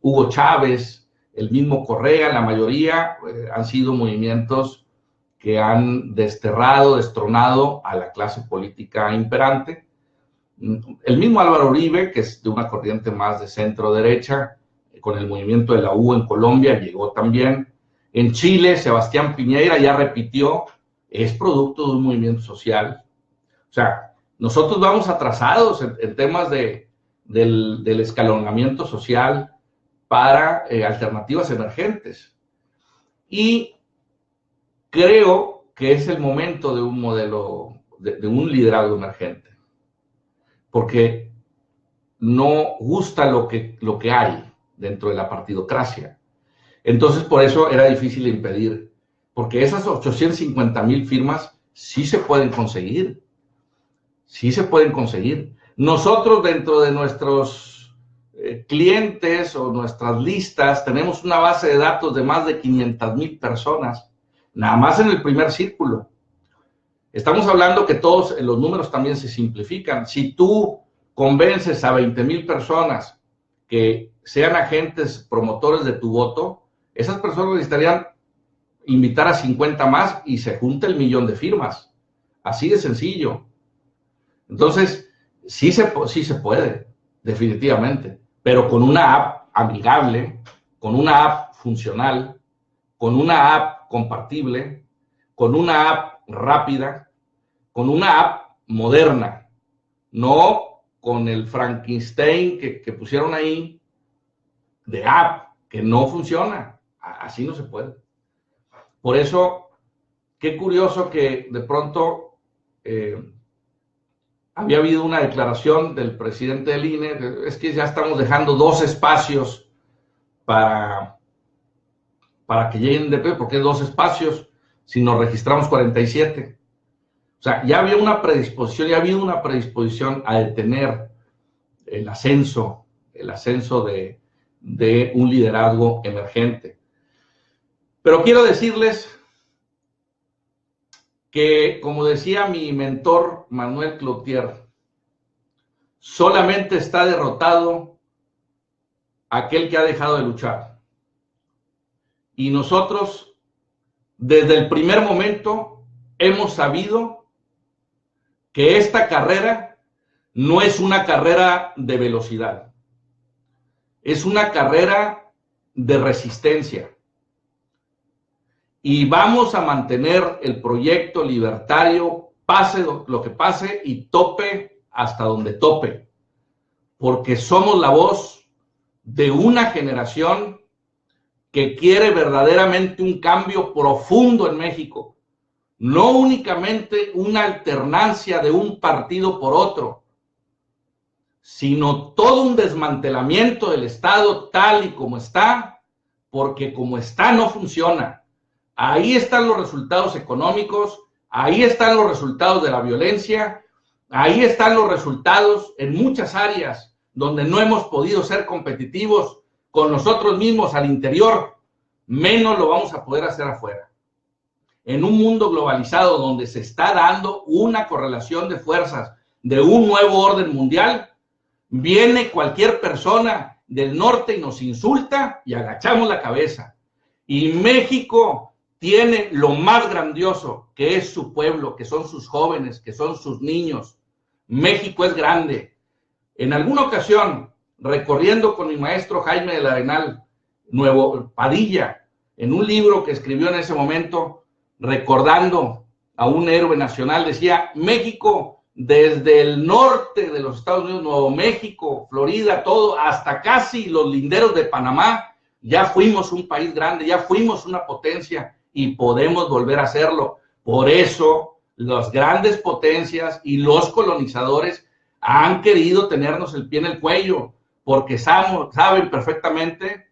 Hugo Chávez, el mismo Correa, la mayoría han sido movimientos que han desterrado, destronado a la clase política imperante. El mismo Álvaro Uribe, que es de una corriente más de centro-derecha, con el movimiento de la U en Colombia, llegó también. En Chile, Sebastián Piñera ya repitió, es producto de un movimiento social. O sea, nosotros vamos atrasados en temas del escalonamiento social para alternativas emergentes. Y creo que es el momento de un modelo, de un liderazgo emergente. Porque no gusta lo que hay dentro de la partidocracia. Entonces, por eso era difícil impedir, porque esas 850,000 firmas sí se pueden conseguir. Sí se pueden conseguir. Nosotros, dentro de nuestros clientes o nuestras listas, tenemos una base de datos de más de 500,000 personas, nada más en el primer círculo. Estamos hablando que todos los números también se simplifican. Si tú convences a 20,000 personas que sean agentes promotores de tu voto, esas personas necesitarían invitar a 50 más y se junta el 1,000,000 de firmas. Así de sencillo. Entonces, sí se puede, definitivamente, pero con una app amigable, con una app funcional, con una app compartible, con una app rápida, con una app moderna, no con el Frankenstein que pusieron ahí de app que no funciona. Así no se puede. Por eso, qué curioso que de pronto había habido una declaración del presidente del INE, es que ya estamos dejando 2 espacios para que lleguen DP, porque 2 espacios si nos registramos 47. O sea, ya había una predisposición, a detener el ascenso de un liderazgo emergente. Pero quiero decirles que, como decía mi mentor Manuel Cloutier, solamente está derrotado aquel que ha dejado de luchar. Y nosotros, desde el primer momento, hemos sabido que esta carrera no es una carrera de velocidad, es una carrera de resistencia. Y vamos a mantener el proyecto libertario, pase lo que pase y tope hasta donde tope, porque somos la voz de una generación que quiere verdaderamente un cambio profundo en México, no únicamente una alternancia de un partido por otro, sino todo un desmantelamiento del Estado tal y como está, porque como está no funciona. Ahí están los resultados económicos, ahí están los resultados de la violencia, ahí están los resultados en muchas áreas donde no hemos podido ser competitivos con nosotros mismos al interior, menos lo vamos a poder hacer afuera. En un mundo globalizado donde se está dando una correlación de fuerzas de un nuevo orden mundial, viene cualquier persona del norte y nos insulta y agachamos la cabeza. Y México tiene lo más grandioso, que es su pueblo, que son sus jóvenes, que son sus niños. México es grande. En alguna ocasión, recorriendo con mi maestro Jaime del Arenal, Nuevo Padilla, en un libro que escribió en ese momento, recordando a un héroe nacional, decía: México, desde el norte de los Estados Unidos, Nuevo México, Florida, todo, hasta casi los linderos de Panamá, ya fuimos un país grande, ya fuimos una potencia y podemos volver a hacerlo. Por eso las grandes potencias y los colonizadores han querido tenernos el pie en el cuello, porque saben perfectamente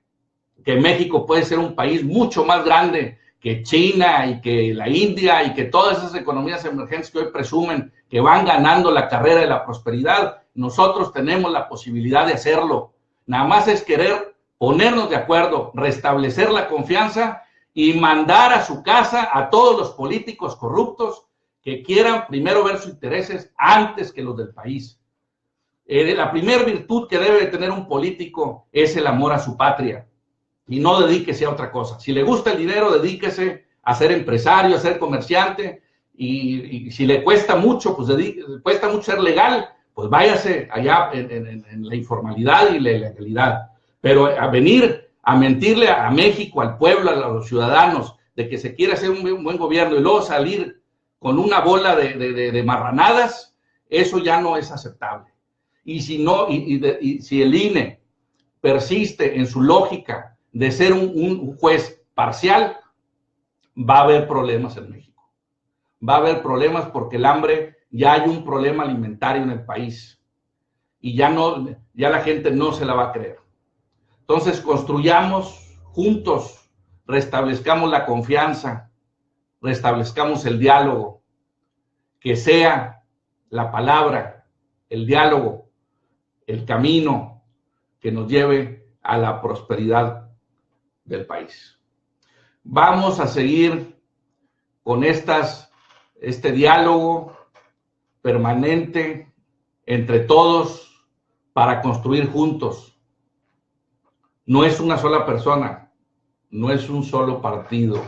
que México puede ser un país mucho más grande que China y que la India y que todas esas economías emergentes que hoy presumen que van ganando la carrera de la prosperidad. Nosotros tenemos la posibilidad de hacerlo. Nada más es querer ponernos de acuerdo, restablecer la confianza y mandar a su casa a todos los políticos corruptos que quieran primero ver sus intereses antes que los del país. La primera virtud que debe tener un político es el amor a su patria. Y no dedíquese a otra cosa. Si le gusta el dinero, dedíquese a ser empresario, a ser comerciante, y si le cuesta mucho, pues cuesta mucho ser legal, pues váyase allá en la informalidad y la ilegalidad. Pero a venir a mentirle a México, al pueblo, a los ciudadanos, de que se quiere hacer un buen gobierno y luego salir con una bola de marranadas, eso ya no es aceptable. Y si no, si el INE persiste en su lógica de ser un juez parcial, va a haber problemas en México. Va a haber problemas porque el hambre, ya hay un problema alimentario en el país y ya la gente no se la va a creer. Entonces construyamos juntos, restablezcamos la confianza, restablezcamos el diálogo, que sea la palabra, el diálogo, el camino que nos lleve a la prosperidad del país. Vamos a seguir con este diálogo permanente entre todos para construir juntos. No es una sola persona, no es un solo partido,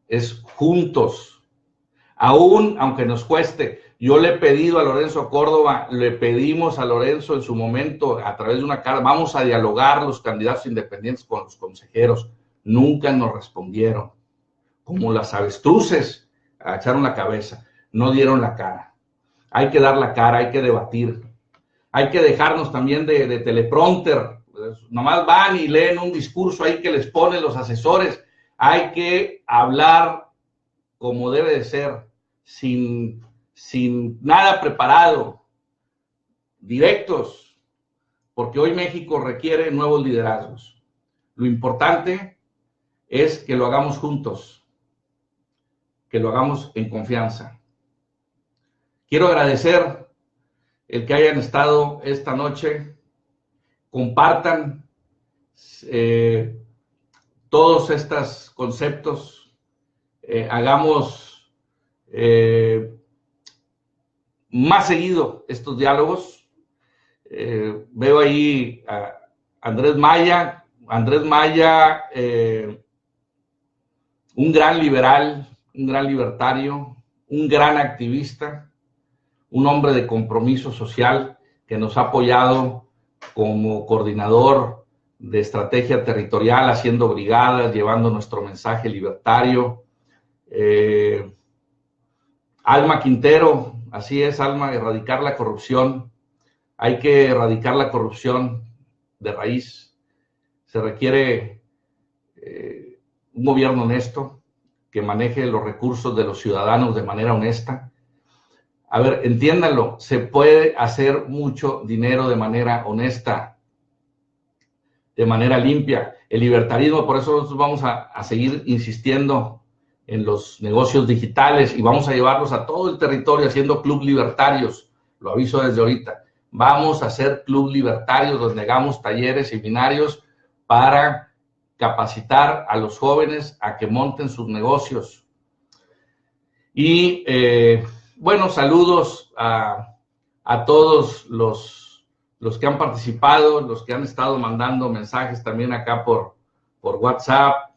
es juntos. Aún aunque nos cueste, yo le he pedido a Lorenzo Córdoba, le pedimos a Lorenzo en su momento a través de una carta, vamos a dialogar los candidatos independientes con los consejeros. Nunca nos respondieron. Como las avestruces, agacharon la cabeza, no dieron la cara. Hay que dar la cara, hay que debatir. Hay que dejarnos también de teleprompter. Nomás van y leen un discurso ahí que les ponen los asesores. Hay que hablar como debe de ser, sin nada preparado, directos, porque hoy México requiere nuevos liderazgos. Lo importante es que lo hagamos juntos, que lo hagamos en confianza. Quiero agradecer el que hayan estado esta noche, compartan todos estos conceptos, hagamos más seguido estos diálogos. Veo ahí a Andrés Maya, un gran liberal, un gran libertario, un gran activista, un hombre de compromiso social que nos ha apoyado como coordinador de estrategia territorial, haciendo brigadas, llevando nuestro mensaje libertario. Alma Quintero, así es, Alma, erradicar la corrupción. Hay que erradicar la corrupción de raíz. Se requiere un gobierno honesto que maneje los recursos de los ciudadanos de manera honesta. A ver, entiéndanlo, se puede hacer mucho dinero de manera honesta, de manera limpia. El libertarismo, por eso nosotros vamos a seguir insistiendo en los negocios digitales y vamos a llevarlos a todo el territorio haciendo club libertarios. Lo aviso desde ahorita. Vamos a hacer club libertarios donde hagamos talleres, seminarios para capacitar a los jóvenes a que monten sus negocios. Y bueno, saludos a todos los que han participado, los que han estado mandando mensajes también acá por WhatsApp.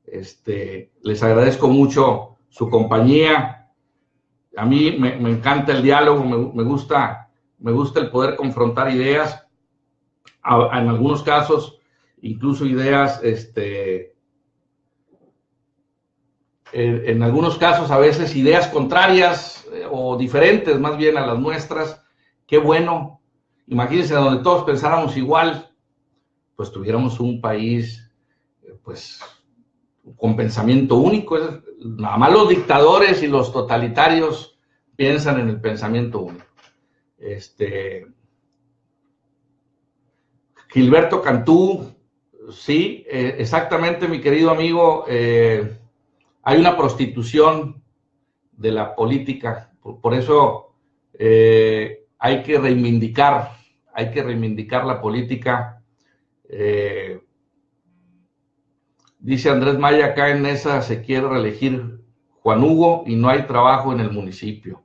Les agradezco mucho su compañía. A mí me encanta el diálogo, me gusta el poder confrontar ideas. en algunos casos, incluso ideas, en algunos casos a veces ideas contrarias o diferentes más bien a las nuestras. Qué bueno. Imagínense, donde todos pensáramos igual, pues tuviéramos un país pues con pensamiento único. Nada más los dictadores y los totalitarios piensan en el pensamiento único. Gilberto Cantú, sí, exactamente, mi querido amigo. Hay una prostitución de la política, por eso hay que reivindicar la política. Dice Andrés Maya, acá en esa se quiere reelegir Juan Hugo y no hay trabajo en el municipio.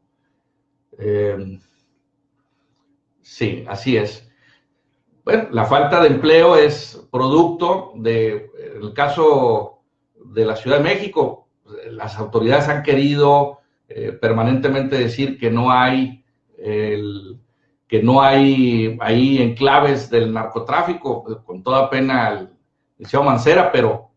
Sí, así es. Bueno, la falta de empleo es producto en el caso de la Ciudad de México, las autoridades han querido permanentemente decir que no hay ahí enclaves del narcotráfico, con toda pena al licenciado Mancera, pero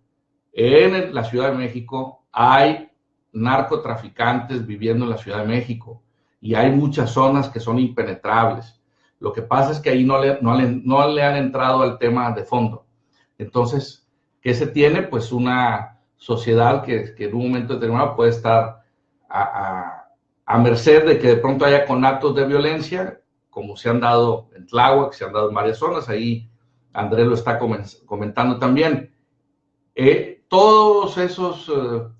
en la Ciudad de México hay narcotraficantes viviendo en la Ciudad de México y hay muchas zonas que son impenetrables. Lo que pasa es que ahí no le han entrado al tema de fondo. Entonces, ¿qué se tiene? Pues una sociedad que en un momento determinado puede estar a merced de que de pronto haya conatos de violencia, como se han dado en Tláhuac, se han dado en varias zonas. Ahí Andrés lo está comentando también. Todos esos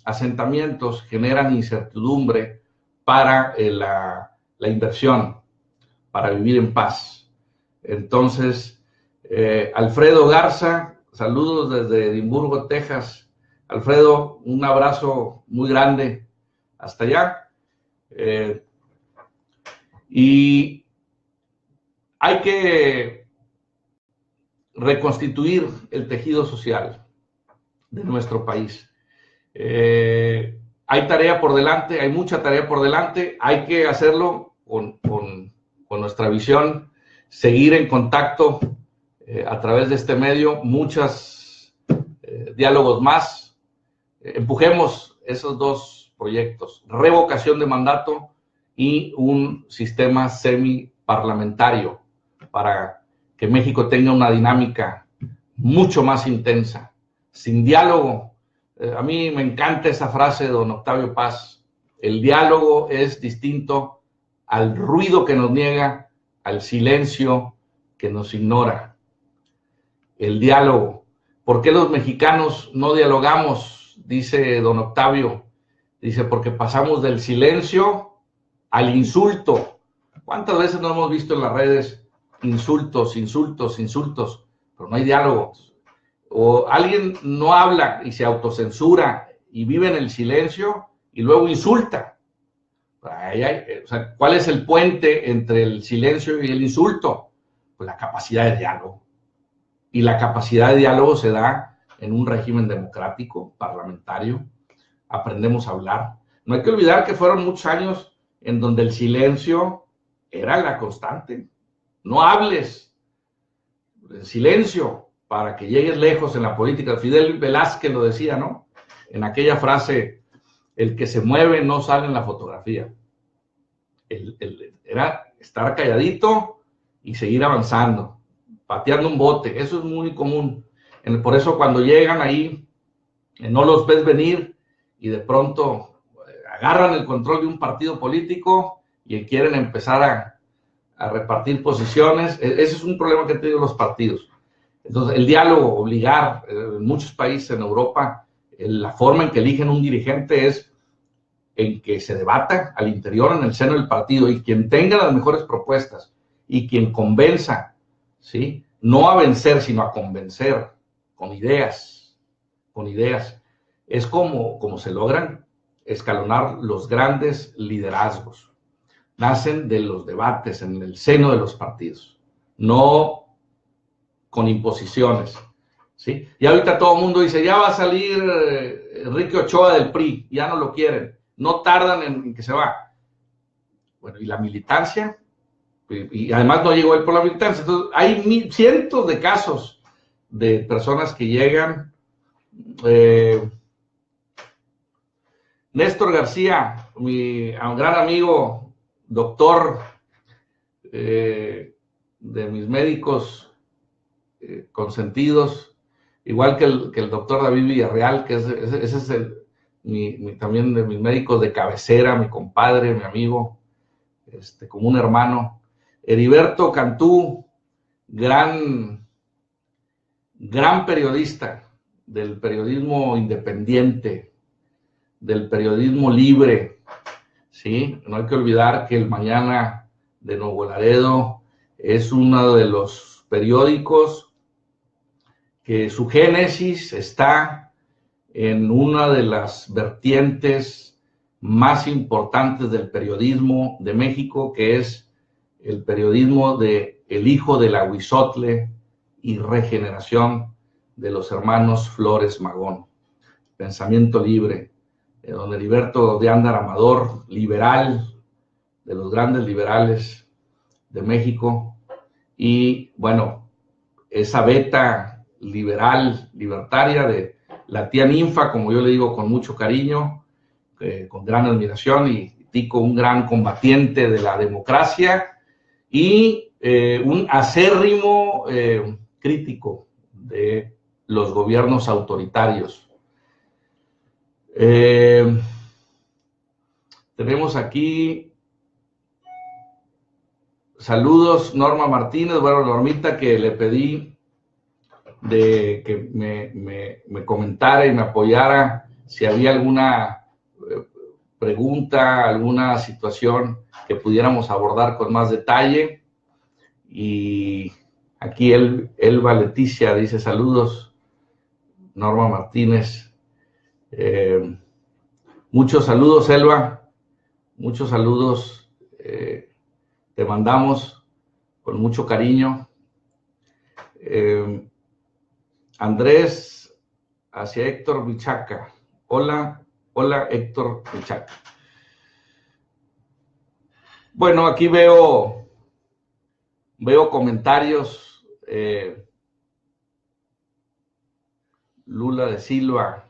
asentamientos generan incertidumbre para la inversión, para vivir en paz. Entonces, Alfredo Garza, saludos desde Edimburgo, Texas. Alfredo, un abrazo muy grande hasta allá. Y hay que reconstituir el tejido social de nuestro país. Hay tarea por delante, hay mucha tarea por delante, hay que hacerlo con nuestra visión, seguir en contacto a través de este medio, muchos diálogos más. Empujemos esos dos proyectos, revocación de mandato y un sistema semiparlamentario para que México tenga una dinámica mucho más intensa. Sin diálogo, a mí me encanta esa frase de don Octavio Paz, el diálogo es distinto al ruido que nos niega, al silencio que nos ignora. El diálogo. ¿Por qué los mexicanos no dialogamos? Dice don Octavio. Dice, porque pasamos del silencio al insulto. ¿Cuántas veces no hemos visto en las redes insultos, insultos, insultos? Pero no hay diálogos. O alguien no habla y se autocensura y vive en el silencio y luego insulta. O sea, ¿cuál es el puente entre el silencio y el insulto? Pues la capacidad de diálogo. Y la capacidad de diálogo se da en un régimen democrático, parlamentario. Aprendemos a hablar. No hay que olvidar que fueron muchos años en donde el silencio era la constante. No hables. El silencio para que llegues lejos en la política. Fidel Velázquez lo decía, ¿no? En aquella frase, el que se mueve no sale en la fotografía. Era estar calladito y seguir avanzando, pateando un bote. Eso es muy común. Por eso cuando llegan ahí, no los ves venir y de pronto agarran el control de un partido político y quieren empezar a repartir posiciones. Ese es un problema que han tenido los partidos. Entonces, el diálogo, obligar, en muchos países en Europa, la forma en que eligen un dirigente es en que se debata al interior, en el seno del partido, y quien tenga las mejores propuestas y quien convenza, ¿sí? No a vencer, sino a convencer con ideas, es como se logran escalonar los grandes liderazgos. Nacen de los debates en el seno de los partidos, no con imposiciones, ¿sí? Y ahorita todo el mundo dice, ya va a salir Enrique Ochoa del PRI, ya no lo quieren, no tardan en que se va. Bueno, ¿y la militancia? y además no llegó él por la militancia. Entonces, hay cientos de casos de personas que llegan. Néstor García, un gran amigo, doctor, de mis médicos consentidos, igual que el doctor David Villarreal, que ese es también de mis médicos de cabecera, mi compadre, mi amigo, como un hermano. Heriberto Cantú, gran periodista del periodismo independiente, del periodismo libre, ¿sí? No hay que olvidar que el Mañana de Nuevo Laredo es uno de los periódicos que su génesis está en una de las vertientes más importantes del periodismo de México, que es el periodismo de El Hijo del Aguizotle y Regeneración de los hermanos Flores Magón. Pensamiento libre, don Heriberto de Ándar Amador, liberal, de los grandes liberales de México, y bueno, esa beta liberal, libertaria de la tía Ninfa, como yo le digo con mucho cariño, con gran admiración, y Tico, un gran combatiente de la democracia y un acérrimo crítico de los gobiernos autoritarios. Tenemos aquí saludos, Norma Martínez. Bueno, Normita, que le pedí de que me comentara y me apoyara si había alguna pregunta, alguna situación que pudiéramos abordar con más detalle. Y aquí Elba Leticia dice saludos, Norma Martínez. Muchos saludos, Elba, muchos saludos, te mandamos con mucho cariño. Andrés hacia Héctor Michaca. Hola Héctor Michaca. Bueno, aquí veo comentarios. Lula de Silva,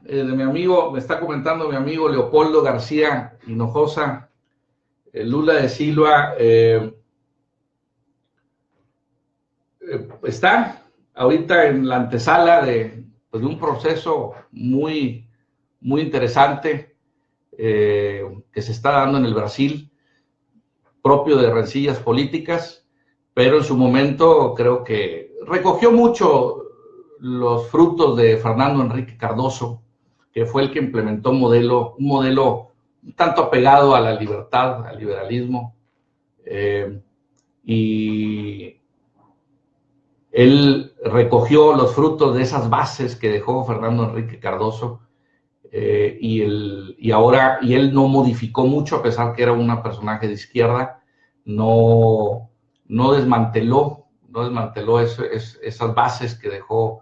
de mi amigo, me está comentando mi amigo Leopoldo García Hinojosa. Lula de Silva está ahorita en la antesala de un proceso muy interesante que se está dando en el Brasil, propio de rencillas políticas, pero en su momento creo que recogió mucho los frutos de Fernando Henrique Cardoso, que fue el que implementó un modelo un tanto apegado a la libertad, al liberalismo, y él recogió los frutos de esas bases que dejó Fernando Henrique Cardoso, y él no modificó mucho, a pesar que era un personaje de izquierda, no desmanteló esas bases que dejó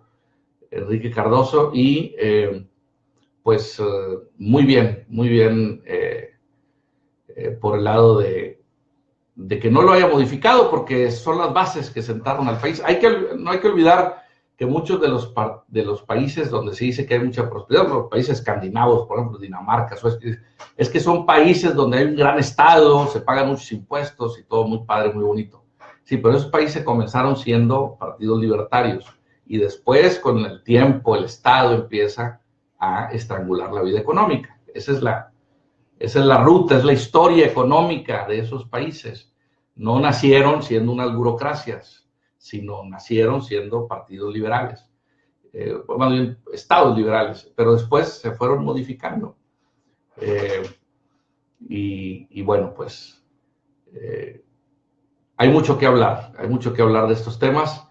Enrique Cardoso, y pues muy bien por el lado de que no lo haya modificado, porque son las bases que sentaron al país. No hay que olvidar que muchos de los países donde se dice que hay mucha prosperidad, los países escandinavos, por ejemplo, Dinamarca, es que son países donde hay un gran Estado, se pagan muchos impuestos y todo muy padre, muy bonito. Sí, pero esos países comenzaron siendo partidos libertarios, y después, con el tiempo, el Estado empieza a estrangular la vida económica. Esa es la ruta, es la historia económica de esos países. No nacieron siendo unas burocracias, sino nacieron siendo partidos liberales, más bien estados liberales, pero después se fueron modificando. Y bueno, pues hay mucho que hablar de estos temas.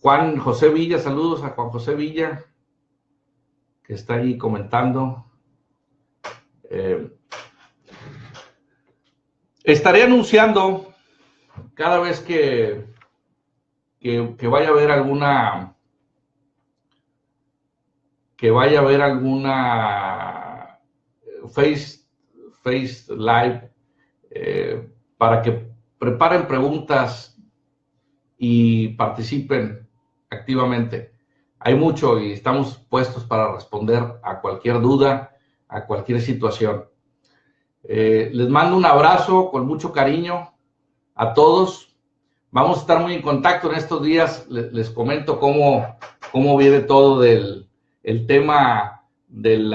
Juan José Villa, saludos a Juan José Villa, que está ahí comentando. Estaré anunciando cada vez que vaya a haber alguna Face Live, para que preparen preguntas y participen activamente. Hay mucho y estamos puestos para responder a cualquier duda, a cualquier situación. Les mando un abrazo con mucho cariño a todos. Vamos a estar muy en contacto en estos días. Les comento cómo viene todo el tema del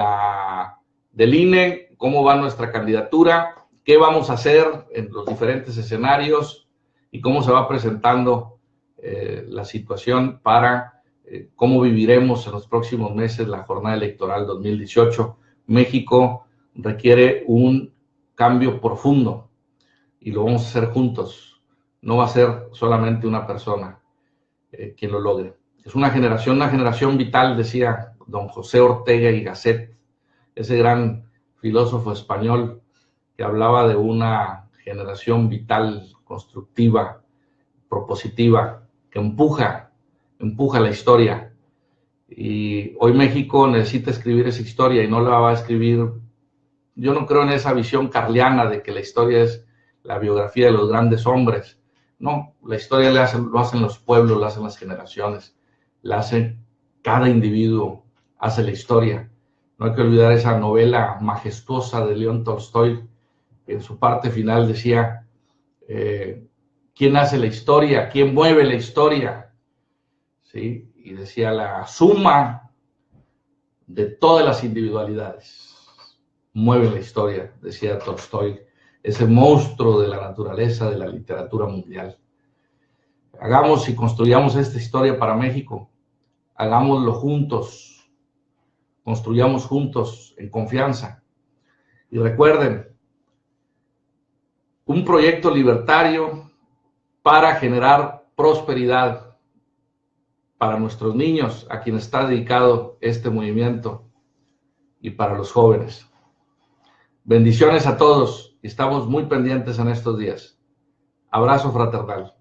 INE, cómo va nuestra candidatura, qué vamos a hacer en los diferentes escenarios y cómo se va presentando la situación para cómo viviremos en los próximos meses la jornada electoral 2018. México requiere un cambio profundo y lo vamos a hacer juntos. No va a ser solamente una persona quien lo logre. Es una generación vital, decía don José Ortega y Gasset, ese gran filósofo español que hablaba de una generación vital, constructiva, propositiva, que empuja la historia. Y hoy México necesita escribir esa historia y no la va a escribir. Yo no creo en esa visión carliana de que la historia es la biografía de los grandes hombres. No, la historia lo hacen los pueblos, la hacen las generaciones, la hace cada individuo, hace la historia. No hay que olvidar esa novela majestuosa de León Tolstoy, que en su parte final decía, ¿quién hace la historia? ¿Quién mueve la historia? ¿Sí? Y decía la suma de todas las individualidades mueve la historia, decía Tolstoy, ese monstruo de la naturaleza, de la literatura mundial. Hagamos y construyamos esta historia para México, hagámoslo juntos, construyamos juntos en confianza. Y recuerden, un proyecto libertario para generar prosperidad para nuestros niños, a quienes está dedicado este movimiento, y para los jóvenes. Bendiciones a todos, estamos muy pendientes en estos días. Abrazo fraternal.